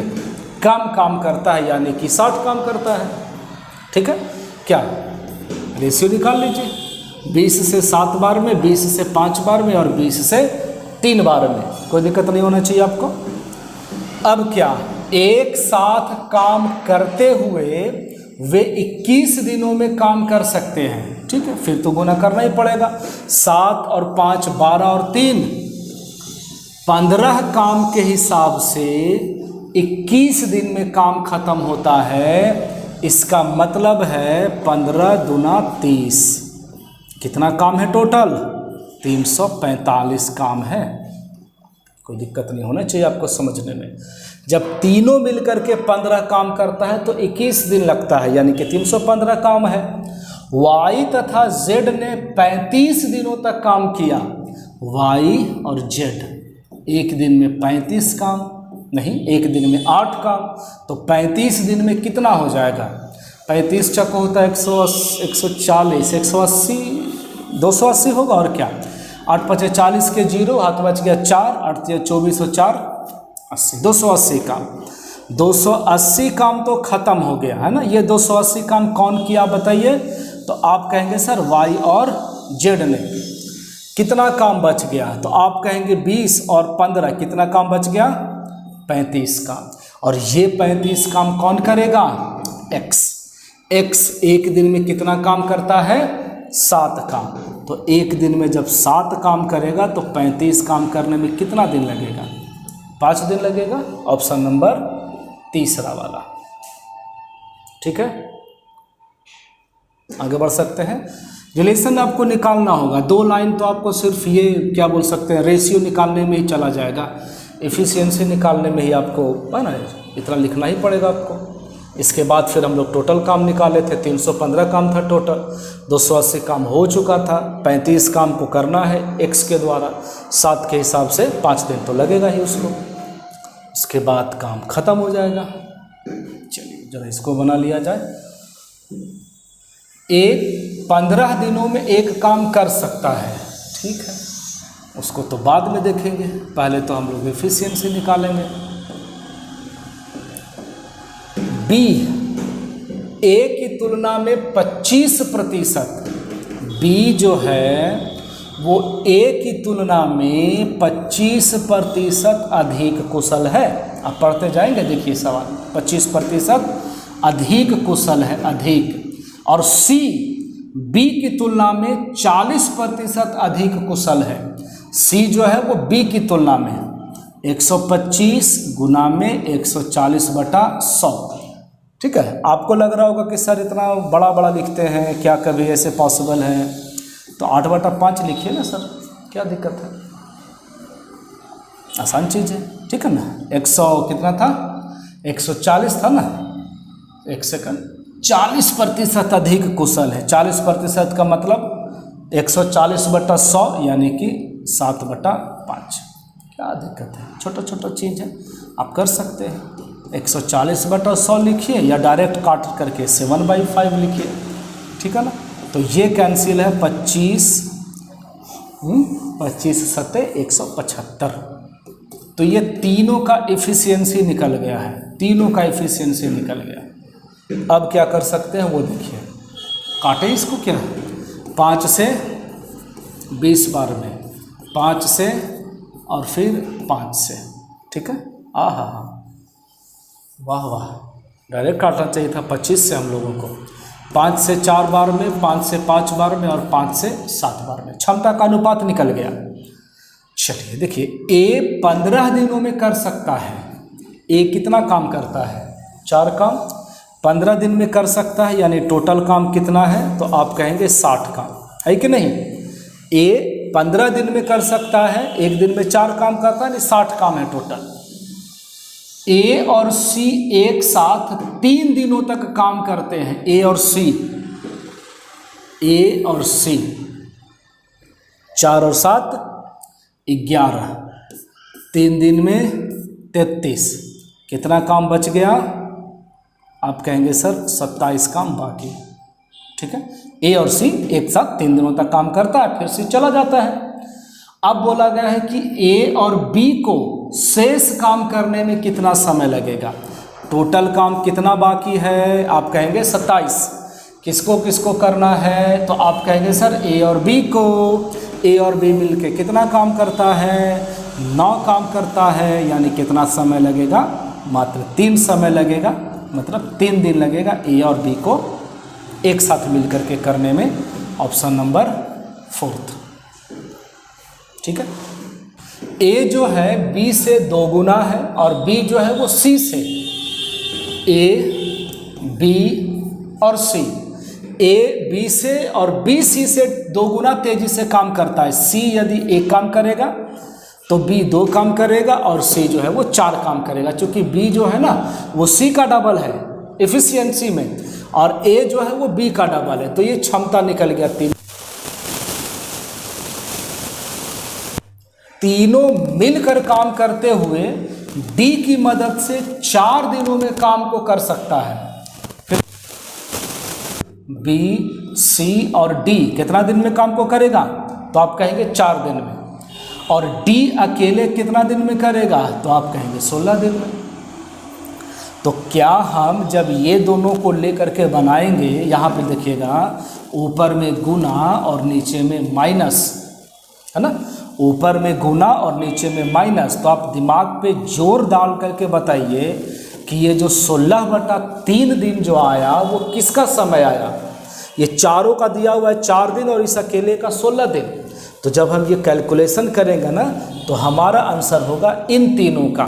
कम काम करता है, यानी कि 60 काम करता है, ठीक है। क्या रेशियो निकाल लीजिए, 20 से 7 बार में, 20 से 5 बार में और 20 से 3 बार में। कोई दिक्कत नहीं होना चाहिए आपको। अब क्या, एक साथ काम करते हुए वे 21 दिनों में काम कर सकते हैं, ठीक है। फिर तो गुना करना ही पड़ेगा। 7 और 5 12 और 3 15 काम के हिसाब से 21 दिन में काम खत्म होता है। इसका मतलब है 15 दूना 30। कितना काम है टोटल? 345 काम है। कोई दिक्कत नहीं होना चाहिए आपको समझने में। जब तीनों मिलकर के 15 काम करता है तो 21 दिन लगता है, यानी कि 315 काम है। Y तथा Z ने 35 दिनों तक काम किया। Y और Z एक दिन में 35 काम, नहीं, एक दिन में 8 काम, तो 35 दिन में कितना हो जाएगा? 35 चक होता है 140, 180, 280 होगा और क्या। 8 5 40 के 0, हाथ बच गया 4, 8 24 और 4 80, 280 काम। 280 काम तो खत्म हो गया है ना। ये 280 काम कौन किया बताइए? तो आप कहेंगे सर Y और Z ने। कितना काम बच गया? तो आप कहेंगे 20 और 15, कितना काम बच गया? 35 काम। और ये 35 काम कौन करेगा? X एक दिन में कितना काम करता है? 7 काम। तो एक दिन में जब 7 काम करेगा तो 35 काम करने में कितना दिन लगेगा? 5 दिन लगेगा। ऑप्शन नंबर तीसरा वाला, ठीक है। आगे बढ़ सकते हैं। रिलेशन आपको निकालना होगा। 2 लाइन तो आपको सिर्फ ये क्या बोल सकते हैं, रेशियो निकालने में ही चला जाएगा। एफिशिएंसी निकालने में ही आपको है ना, इतना लिखना ही पड़ेगा आपको। इसके बाद फिर हम लोग टोटल काम निकाले थे। 315 काम था टोटल, 280 काम हो चुका था। 35 काम को करना है x के द्वारा। 7 के हिसाब से 5 दिन तो लगेगा ही उसको। उसके बाद काम खत्म हो जाएगा। चलिए जरा इसको बना लिया जाए। एक 15 दिनों में एक काम कर सकता है, ठीक है। उसको तो बाद में देखेंगे, पहले तो हम लोग एफिशिएंसी निकालेंगे। B A की तुलना में 25%, B जो है वो A की तुलना में 25% अधिक कुशल है। आप पढ़ते जाएंगे, देखिए सवाल। 25% अधिक कुशल है, अधिक। और C B की तुलना में 40% अधिक कुशल है। C जो है वो B की तुलना में 125 गुना में 140/100, ठीक है। आपको लग रहा होगा कि सर इतना बड़ा बड़ा लिखते हैं, क्या कभी ऐसे पॉसिबल है? तो 8/5 लिखिए ना सर, क्या दिक्कत है? आसान चीज़ है, ठीक है ना। 100 कितना था? 140 था ना। एक सेकंड। 40% अधिक कुशल है। 40% का मतलब 140/100 यानी कि 7/5। क्या दिक्कत है? छोटा छोटा चीज़ है, आप कर सकते हैं। 140/100 लिखिए या डायरेक्ट काट करके 7/5 लिखिए, ठीक है ना। तो ये कैंसिल है। 25 7 175। तो ये तीनों का एफिशिएंसी निकल गया है, तीनों का एफिशिएंसी निकल गया। अब क्या कर सकते हैं वो देखिए। काटे इसको, क्या 5 से 20 बार में, 5 से और फिर 5 से, ठीक है। हाँ, वाह वाह, डायरेक्ट काटना चाहिए था 25 से हम लोगों को। 5 से 4 बार में, 5 से 5 बार में और 5 से 7 बार में। क्षमता का अनुपात निकल गया। चलिए देखिए, A 15 दिनों में कर सकता है। A कितना काम करता है? 4 काम। 15 दिन में कर सकता है, यानी टोटल काम कितना है? तो आप कहेंगे 60 काम, है कि नहीं। A 15 दिन में कर सकता है, एक दिन में 4 काम करता है, यानी 60 काम है टोटल। A और C एक साथ 3 दिनों तक काम करते हैं। A और C 4 और 7 11, 3 दिन में 33। कितना काम बच गया? आप कहेंगे सर 27 काम बाकी, ठीक है। A और C एक साथ 3 दिनों तक काम करता है, फिर C चला जाता है। अब बोला गया है कि A और B को शेष काम करने में कितना समय लगेगा। टोटल काम कितना बाकी है? आप कहेंगे 27। किसको किसको करना है, तो आप कहेंगे सर ए और बी को। ए और बी मिलके कितना काम करता है, 9 काम करता है, यानी कितना समय लगेगा, मात्र 3 समय लगेगा, मतलब 3 दिन लगेगा ए और बी को एक साथ मिल करके करने में। Option number 4। ठीक है। ए जो है बी से 2 गुना है और बी जो है वो सी से। ए बी और सी, ए बी से और बी सी से 2 गुना तेजी से काम करता है। सी यदि 1 काम करेगा तो बी 2 काम करेगा और सी जो है वो 4 काम करेगा। क्योंकि बी जो है ना वो सी का डबल है एफिशिएंसी में, और ए जो है वो बी का डबल है, तो ये क्षमता निकल गया। तीनों मिलकर काम करते हुए डी की मदद से 4 दिनों में काम को कर सकता है। फिर बी सी और डी कितना दिन में काम को करेगा, तो आप कहेंगे 4 दिन में। और डी अकेले कितना दिन में करेगा, तो आप कहेंगे 16 दिन में। तो क्या हम जब ये दोनों को लेकर के बनाएंगे, यहाँ पे देखिएगा ऊपर में गुना और नीचे में माइनस, है ना, ऊपर में गुना और नीचे में माइनस, तो आप दिमाग पे जोर डाल करके बताइए कि ये जो 16/3 दिन जो आया वो किसका समय आया। ये चारों का दिया हुआ है 4 दिन और इस अकेले का 16 दिन। तो जब हम ये कैलकुलेशन करेंगे ना तो हमारा आंसर होगा इन तीनों का।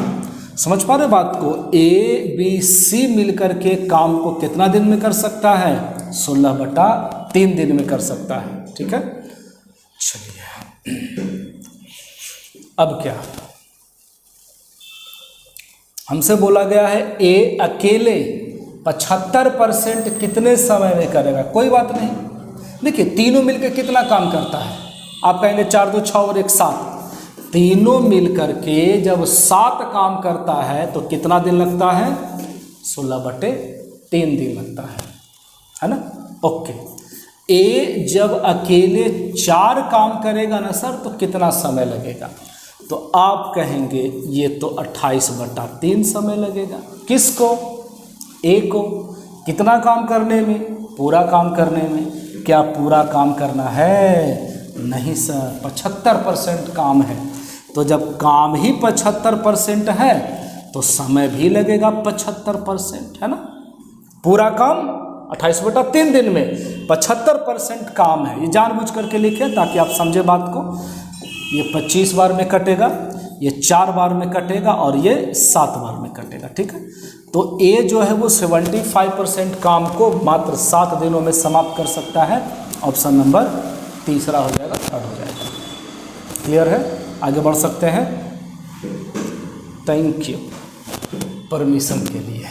समझ पा रहे बात को। ए बी सी मिलकर के काम को कितना दिन में कर सकता है, 16/3 दिन में कर सकता है। ठीक है, चलिए अब क्या हमसे बोला गया है, ए अकेले 75% कितने समय में करेगा। कोई बात नहीं, देखिए तीनों मिलकर कितना काम करता है, आप कहेंगे 4 2 6 और 1 7। तीनों मिलकर के जब 7 काम करता है तो कितना दिन लगता है, 16/3 दिन लगता है ना। ओके, ए जब अकेले 4 काम करेगा ना सर तो कितना समय लगेगा, तो आप कहेंगे ये तो 28/3 समय लगेगा। किसको, ए को। कितना काम करने में, पूरा काम करने में। क्या पूरा काम करना है, नहीं सर, 75% काम है। तो जब काम ही 75% है तो समय भी लगेगा 75%, है ना। पूरा काम 28/3 दिन में 75% काम है। ये जानबूझ करके लिखे ताकि आप समझे बात को। ये 25 बार में कटेगा, ये 4 बार में कटेगा और ये 7 बार में कटेगा। ठीक है, तो ए जो है वो 75% काम को मात्र 7 दिनों में समाप्त कर सकता है। ऑप्शन नंबर 3 हो जाएगा, 3rd हो जाएगा। क्लियर है, आगे बढ़ सकते हैं। थैंक यू परमिशन के लिए।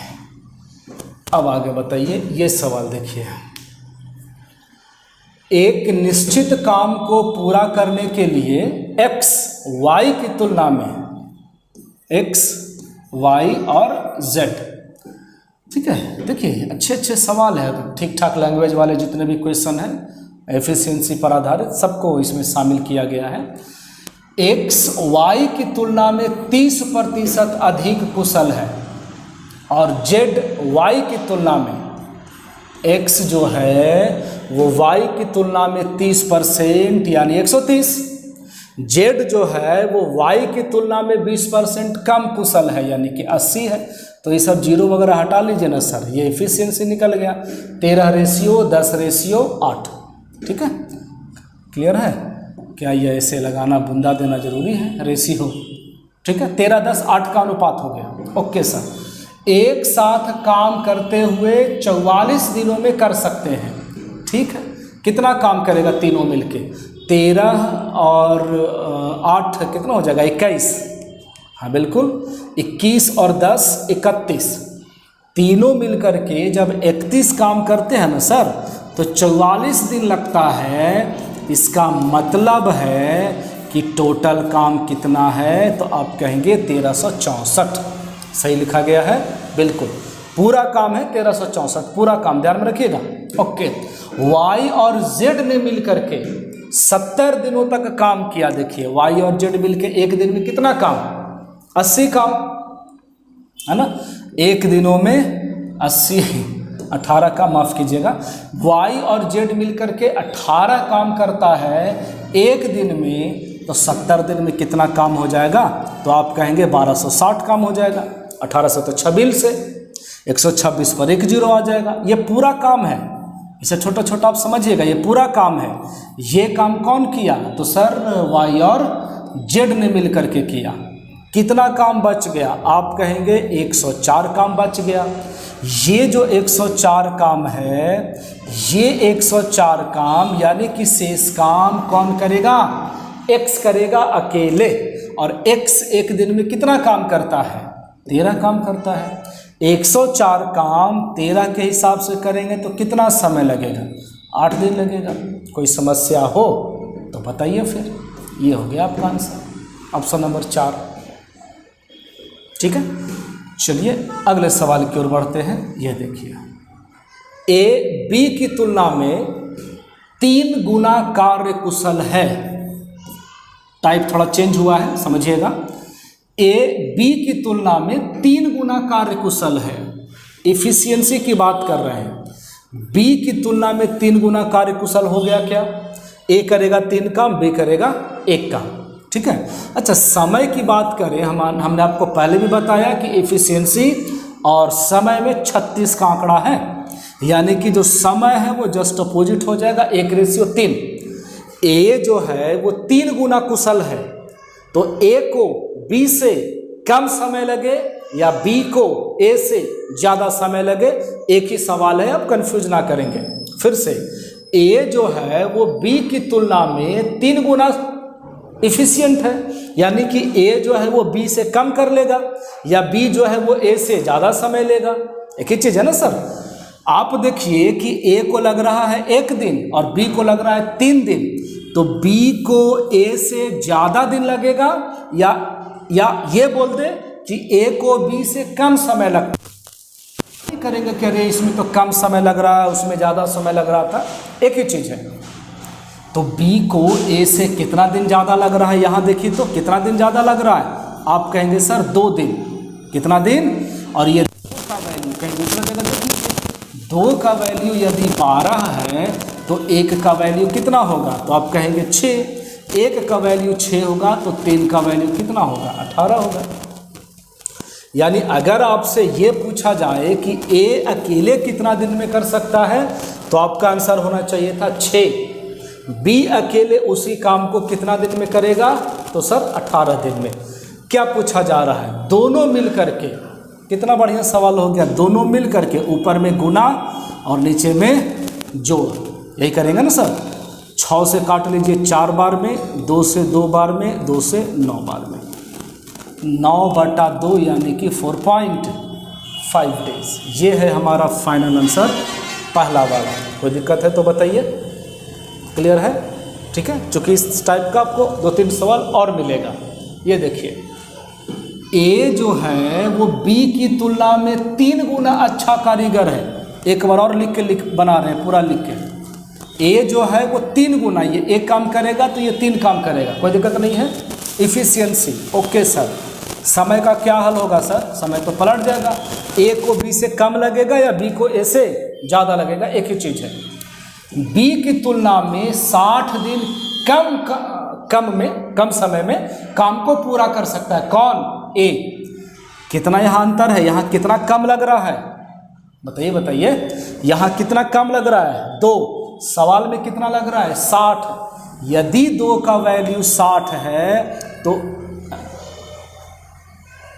अब आगे बताइए, ये सवाल देखिए। एक निश्चित काम को पूरा करने के लिए x y की तुलना में, x y और z, ठीक है। देखिए अच्छे अच्छे सवाल है, ठीक ठाक लैंग्वेज वाले जितने भी क्वेश्चन हैं एफिशिएंसी पर आधारित, सबको इसमें शामिल किया गया है। x y की तुलना में 30% अधिक कुशल है और z y की तुलना में, x जो है वो y की तुलना में 30% यानी 130, z जो है वो y की तुलना में 20% कम कुशल है यानी कि 80 है। तो ये सब जीरो वगैरह हटा लीजिए ना सर, ये एफिशिएंसी निकल गया। 13:10:8। ठीक है, क्लियर है। क्या ये ऐसे लगाना, बुंदा देना जरूरी है, रेशियो। ठीक है, 13:10:8 का अनुपात हो गया। ओके सर, एक साथ काम करते हुए 44 दिनों में कर सकते हैं। ठीक है, कितना काम करेगा तीनों मिलके, 13 और 8 कितना हो जाएगा, 21। हाँ बिल्कुल, 21 और 10 31। तीनों मिलकर के जब 31 काम करते हैं ना सर तो 44 दिन लगता है। इसका मतलब है कि टोटल काम कितना है, तो आप कहेंगे 1364। सही लिखा गया है, बिल्कुल पूरा काम है 1364, पूरा काम ध्यान में रखिएगा। ओके, y और z ने मिलकर के 70 दिनों तक काम किया। देखिए y और z मिलकर एक दिन में कितना काम, 80 काम, है ना। एक दिनों में 80 18 का, माफ़ कीजिएगा, y और z मिलकर के 18 काम करता है एक दिन में, तो 70 दिन में कितना काम हो जाएगा? तो आप कहेंगे 1260 काम हो जाएगा। 18 से तो 26 से 126 पर 1 जीरो आ जाएगा। ये पूरा काम है, इसे छोटा छोटा आप समझिएगा, ये पूरा काम है। ये काम कौन किया? तो सर y और z ने मिल करके किया। कितना काम बच गया? आप कहेंगे 104 काम बच गया। ये जो 104 काम है, ये 104 काम यानी कि शेष काम कौन करेगा? x करेगा अकेले। और x एक दिन में कितना काम करता है? 13 काम करता है। 104 काम 13 के हिसाब से करेंगे तो कितना समय लगेगा? 8 दिन लगेगा। कोई समस्या हो तो बताइए फिर। ये हो गया आपका आंसर, ऑप्शन नंबर 4। ठीक है, चलिए अगले सवाल की ओर बढ़ते हैं। यह देखिए, ए बी की तुलना में 3 गुना कार्य कुशल है। टाइप थोड़ा चेंज हुआ है, समझिएगा। ए बी की तुलना में 3 गुना कार्य कुशल है। इफिशियंसी की बात कर रहे हैं। बी की तुलना में 3 गुना कार्य कुशल हो गया क्या? ए करेगा 3 काम, बी करेगा 1 काम। ठीक है। अच्छा, समय की बात करें, हमने आपको पहले भी बताया कि इफिशियंसी और समय में 36 का आंकड़ा है, यानी कि जो समय है वो जस्ट अपोजिट हो जाएगा, 1:3। ए जो है वो 3 गुना कुशल है, तो ए को बी से कम समय लगे या बी को ए से ज़्यादा समय लगे, एक ही सवाल है, अब कंफ्यूज ना करेंगे। फिर से, ए जो है वो बी की तुलना में 3 गुना इफिशियंट है, यानी कि ए जो है वो बी से कम कर लेगा या बी जो है वो ए से ज़्यादा समय लेगा। एक ही चीज़ है ना सर। आप देखिए कि ए को लग रहा है 1 दिन और बी को लग रहा है 3 दिन, तो बी को ए से ज़्यादा दिन लगेगा या ये बोल दे कि ए को बी से कम समय लगता है। करेंगे कि अरे इसमें तो कम समय लग रहा है, उसमें ज़्यादा समय लग रहा था, एक ही चीज़ है। तो बी को ए से कितना दिन ज़्यादा लग रहा है? यहाँ देखिए तो कितना दिन ज़्यादा लग रहा है? आप कहेंगे सर 2 दिन। कितना दिन? और ये 2 का वैल्यू कहीं दूसरा जगह देखिए, 2 का वैल्यू यदि 12 है तो 1 का वैल्यू कितना होगा? तो आप कहेंगे 6। 1 का वैल्यू 6 होगा तो 3 का वैल्यू कितना होगा? 18 होगा। यानी अगर आपसे ये पूछा जाए कि ए अकेले कितना दिन में कर सकता है, तो आपका आंसर होना चाहिए था 6। बी अकेले उसी काम को कितना दिन में करेगा? तो सर 18 दिन में। क्या पूछा जा रहा है? दोनों मिल करके, कितना बढ़िया सवाल हो गया, दोनों मिल करके ऊपर में गुना और नीचे में जोड़, यही करेंगे ना सर। 6 से काट लीजिए 4 बार में, 2 से 2 बार में, 2 से 9 बार में, 9/2 यानी कि 4.5 डेज। ये है हमारा फाइनल आंसर, पहला वाला। कोई दिक्कत है तो बताइए, क्लियर है? ठीक है, चूँकि इस टाइप का आपको 2-3 सवाल और मिलेगा। ये देखिए, ए जो है वो बी की तुलना में 3 गुना अच्छा कारीगर है। एक बार और बना रहे हैं, पूरा लिख के। ए जो है वो 3 गुना, ये 1 काम करेगा तो ये 3 काम करेगा, कोई दिक्कत नहीं है। Efficiency okay sir. समय का क्या हल होगा सर? समय तो पलट जाएगा, ए को बी से कम लगेगा या बी को ए से ज़्यादा लगेगा, एक ही चीज़ है। बी की तुलना में 60 दिन कम समय में काम को पूरा कर सकता है। कौन? ए। कितना यहाँ अंतर है? यहाँ कितना कम लग रहा है? बताइए। यहाँ कितना कम लग रहा है? 2। सवाल में कितना लग रहा है? 60। यदि 2 का वैल्यू 60 है तो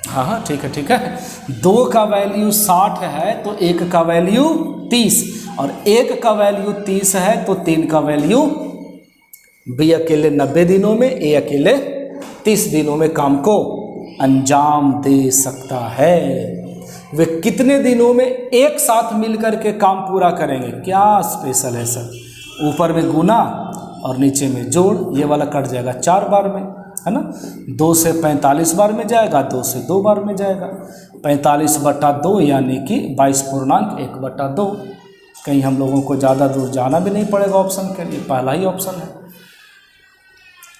हाँ ठीक है। 2 का वैल्यू 60 है तो 1 का वैल्यू 30, और 1 का वैल्यू 30 है तो 3 का वैल्यू, बी अकेले 90 दिनों में, ए अकेले 30 दिनों में काम को अंजाम दे सकता है। वे कितने दिनों में एक साथ मिलकर के काम पूरा करेंगे? क्या स्पेशल है सर? ऊपर में गुना और नीचे में जोड़, ये वाला कट जाएगा 4 बार में, है ना। 2 से 45 बार में जाएगा, 2 से 2 बार में जाएगा। 45/2 यानी कि 22.1/2। कहीं हम लोगों को ज़्यादा दूर जाना भी नहीं पड़ेगा ऑप्शन के लिए, पहला ही ऑप्शन है।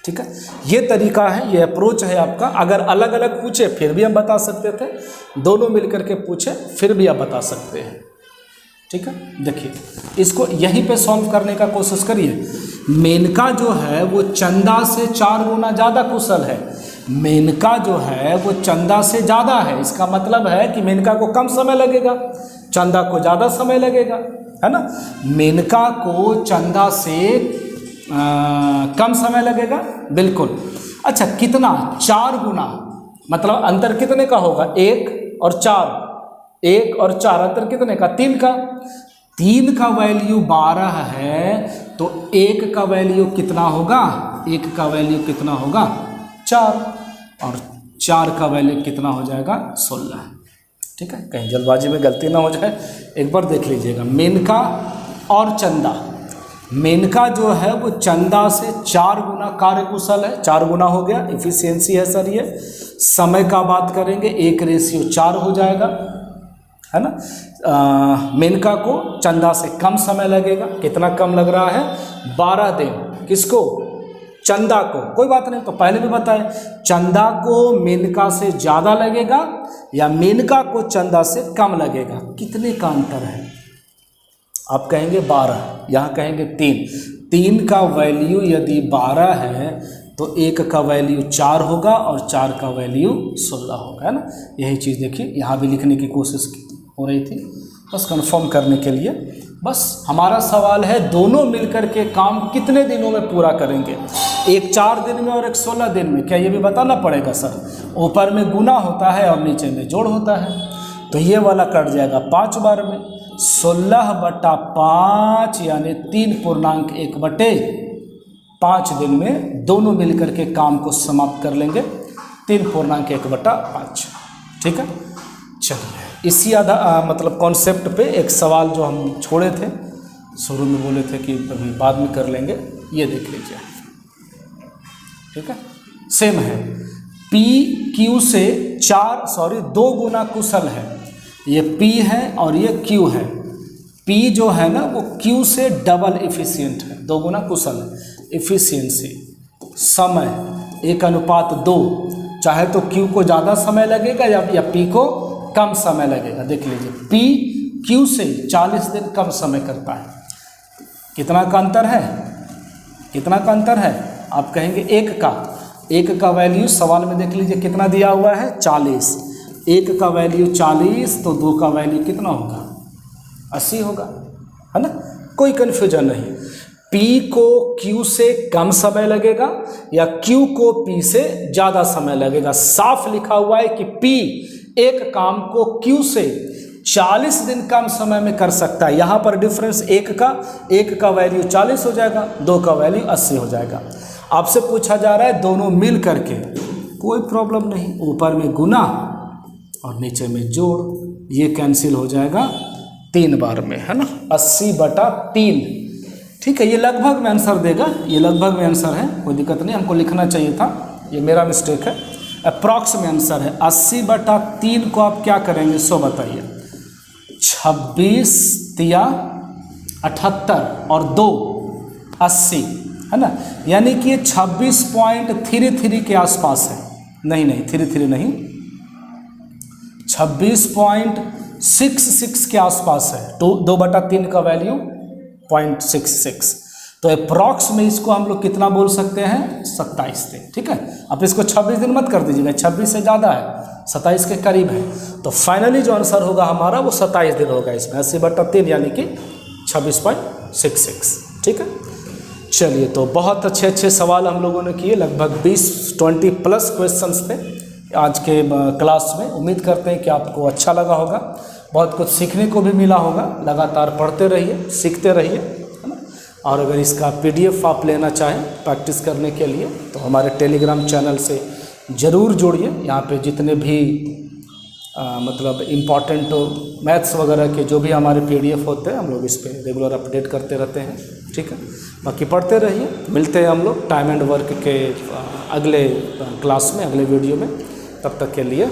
ठीक है, ये तरीका है, ये अप्रोच है आपका। अगर अलग अलग पूछे फिर भी हम बता सकते थे, दोनों मिलकर के पूछे फिर भी आप बता सकते हैं। ठीक है, देखिए इसको यहीं पे सॉल्व करने का कोशिश करिए। मेनका जो है वो चंदा से 4 गुना ज़्यादा कुशल है। मेनका जो है वो चंदा से ज़्यादा है, इसका मतलब है कि मेनका को कम समय लगेगा, चंदा को ज़्यादा समय लगेगा, है ना। मेनका को चंदा से कम समय लगेगा, बिल्कुल। अच्छा कितना? 4 गुना, मतलब अंतर कितने का होगा? 1 और 4, 1 और 4 अंतर कितने का? 3 का। 3 का वैल्यू 12 है तो 1 का वैल्यू कितना होगा? 1 का वैल्यू कितना होगा? 4, और 4 का वैल्यू कितना हो जाएगा? 16। ठीक है, कहीं जल्दबाजी में गलती ना हो जाए, एक बार देख लीजिएगा। मेनका और चंदा, मेनका जो है वो चंदा से 4 गुना कार्यकुशल है, 4 गुना हो गया, इफिशियंसी है सर ये। समय का बात करेंगे 1:4 हो जाएगा, है ना। मेनका को चंदा से कम समय लगेगा, कितना कम लग रहा है? 12 दिन। किसको? चंदा को। कोई बात नहीं, तो पहले भी बताएं, चंदा को मेनका से ज़्यादा लगेगा या मेनका को चंदा से कम लगेगा? कितने का अंतर है? आप कहेंगे 12, यहाँ कहेंगे 3। 3 का वैल्यू यदि 12 है तो 1 का वैल्यू 4 होगा और 4 का वैल्यू 16 होगा, है ना। यही चीज़ देखिए यहाँ भी लिखने की कोशिश हो रही थी, बस कंफर्म करने के लिए। बस हमारा सवाल है दोनों मिलकर के काम कितने दिनों में पूरा करेंगे? एक 4 दिन में और एक 16 दिन में। क्या ये भी बताना पड़ेगा सर? ऊपर में गुना होता है और नीचे में जोड़ होता है, तो ये वाला कट जाएगा 5 बार में। 16/5 यानी 3.1/5 दिन में दोनों मिलकर के काम को समाप्त कर लेंगे। 3.1/5। ठीक है, चलिए इसी मतलब कॉन्सेप्ट पे एक सवाल जो हम छोड़े थे, शुरू में बोले थे कि अभी बाद में कर लेंगे, ये देख लीजिए। ठीक है, सेम है। P Q से 2 गुना कुशल है। ये P है और ये Q है। P जो है ना वो Q से डबल इफिशियंट है, 2 गुना कुशल है। इफिशियंसी, समय 1:2, चाहे तो Q को ज़्यादा समय लगेगा या P को कम समय लगेगा। देख लीजिए P Q से 40 दिन कम समय करता है। कितना का अंतर है? कितना का अंतर है? आप कहेंगे 1 का। 1 का वैल्यू सवाल में देख लीजिए कितना दिया हुआ है? 40। 1 का वैल्यू 40 तो 2 का वैल्यू कितना होगा? 80 होगा, है ना। कोई कन्फ्यूजन नहीं। P को Q से कम समय लगेगा या Q को P से ज़्यादा समय लगेगा। साफ लिखा हुआ है कि P एक काम को Q से 40 दिन कम समय में कर सकता है। यहाँ पर डिफरेंस 1 का वैल्यू 40 हो जाएगा, 2 का वैल्यू 80 हो जाएगा। आपसे पूछा जा रहा है दोनों मिल करके, कोई प्रॉब्लम नहीं। ऊपर में गुना और नीचे में जोड़, ये कैंसिल हो जाएगा 3 बार में, है ना। 80/3। ठीक है, ये लगभग में आंसर देगा, ये लगभग में आंसर है, कोई दिक्कत नहीं। हमको लिखना चाहिए था, ये मेरा मिस्टेक है। अप्रॉक्स में आंसर है। 80/3 को आप क्या करेंगे 100 बताइए। 26 तिया 78 और 2 80, है ना। यानी कि 26.33 के आसपास है। नहीं 33 नहीं, 26.66 के आसपास है। तो 2/3 का वैल्यू 0.66। तो अप्रॉक्स में इसको हम लोग कितना बोल सकते हैं? 27 दिन। ठीक है, अब इसको 26 दिन मत कर दीजिएगा, 26 से ज़्यादा है, 27 के करीब है। तो फाइनली जो आंसर होगा हमारा वो 27 दिन होगा इसमें। 80/3 यानी कि 26.66। ठीक है, चलिए तो बहुत अच्छे सवाल हम लोगों ने किए, लगभग 20-20+ क्वेश्चंस थे आज के क्लास में। उम्मीद करते हैं कि आपको अच्छा लगा होगा, बहुत कुछ सीखने को भी मिला होगा। लगातार पढ़ते रहिए, सीखते रहिए, है ना। और अगर इसका PDF आप लेना चाहें प्रैक्टिस करने के लिए तो हमारे टेलीग्राम चैनल से ज़रूर जुड़िए। यहाँ पे जितने भी मतलब इम्पॉर्टेंट मैथ्स वगैरह के जो भी हमारे PDF होते हैं, हम लोग इस पर रेगुलर अपडेट करते रहते हैं। ठीक है, बाकी पढ़ते रहिए। मिलते हैं हम लोग टाइम एंड वर्क के अगले क्लास में, अगले वीडियो में। तब तक के लिए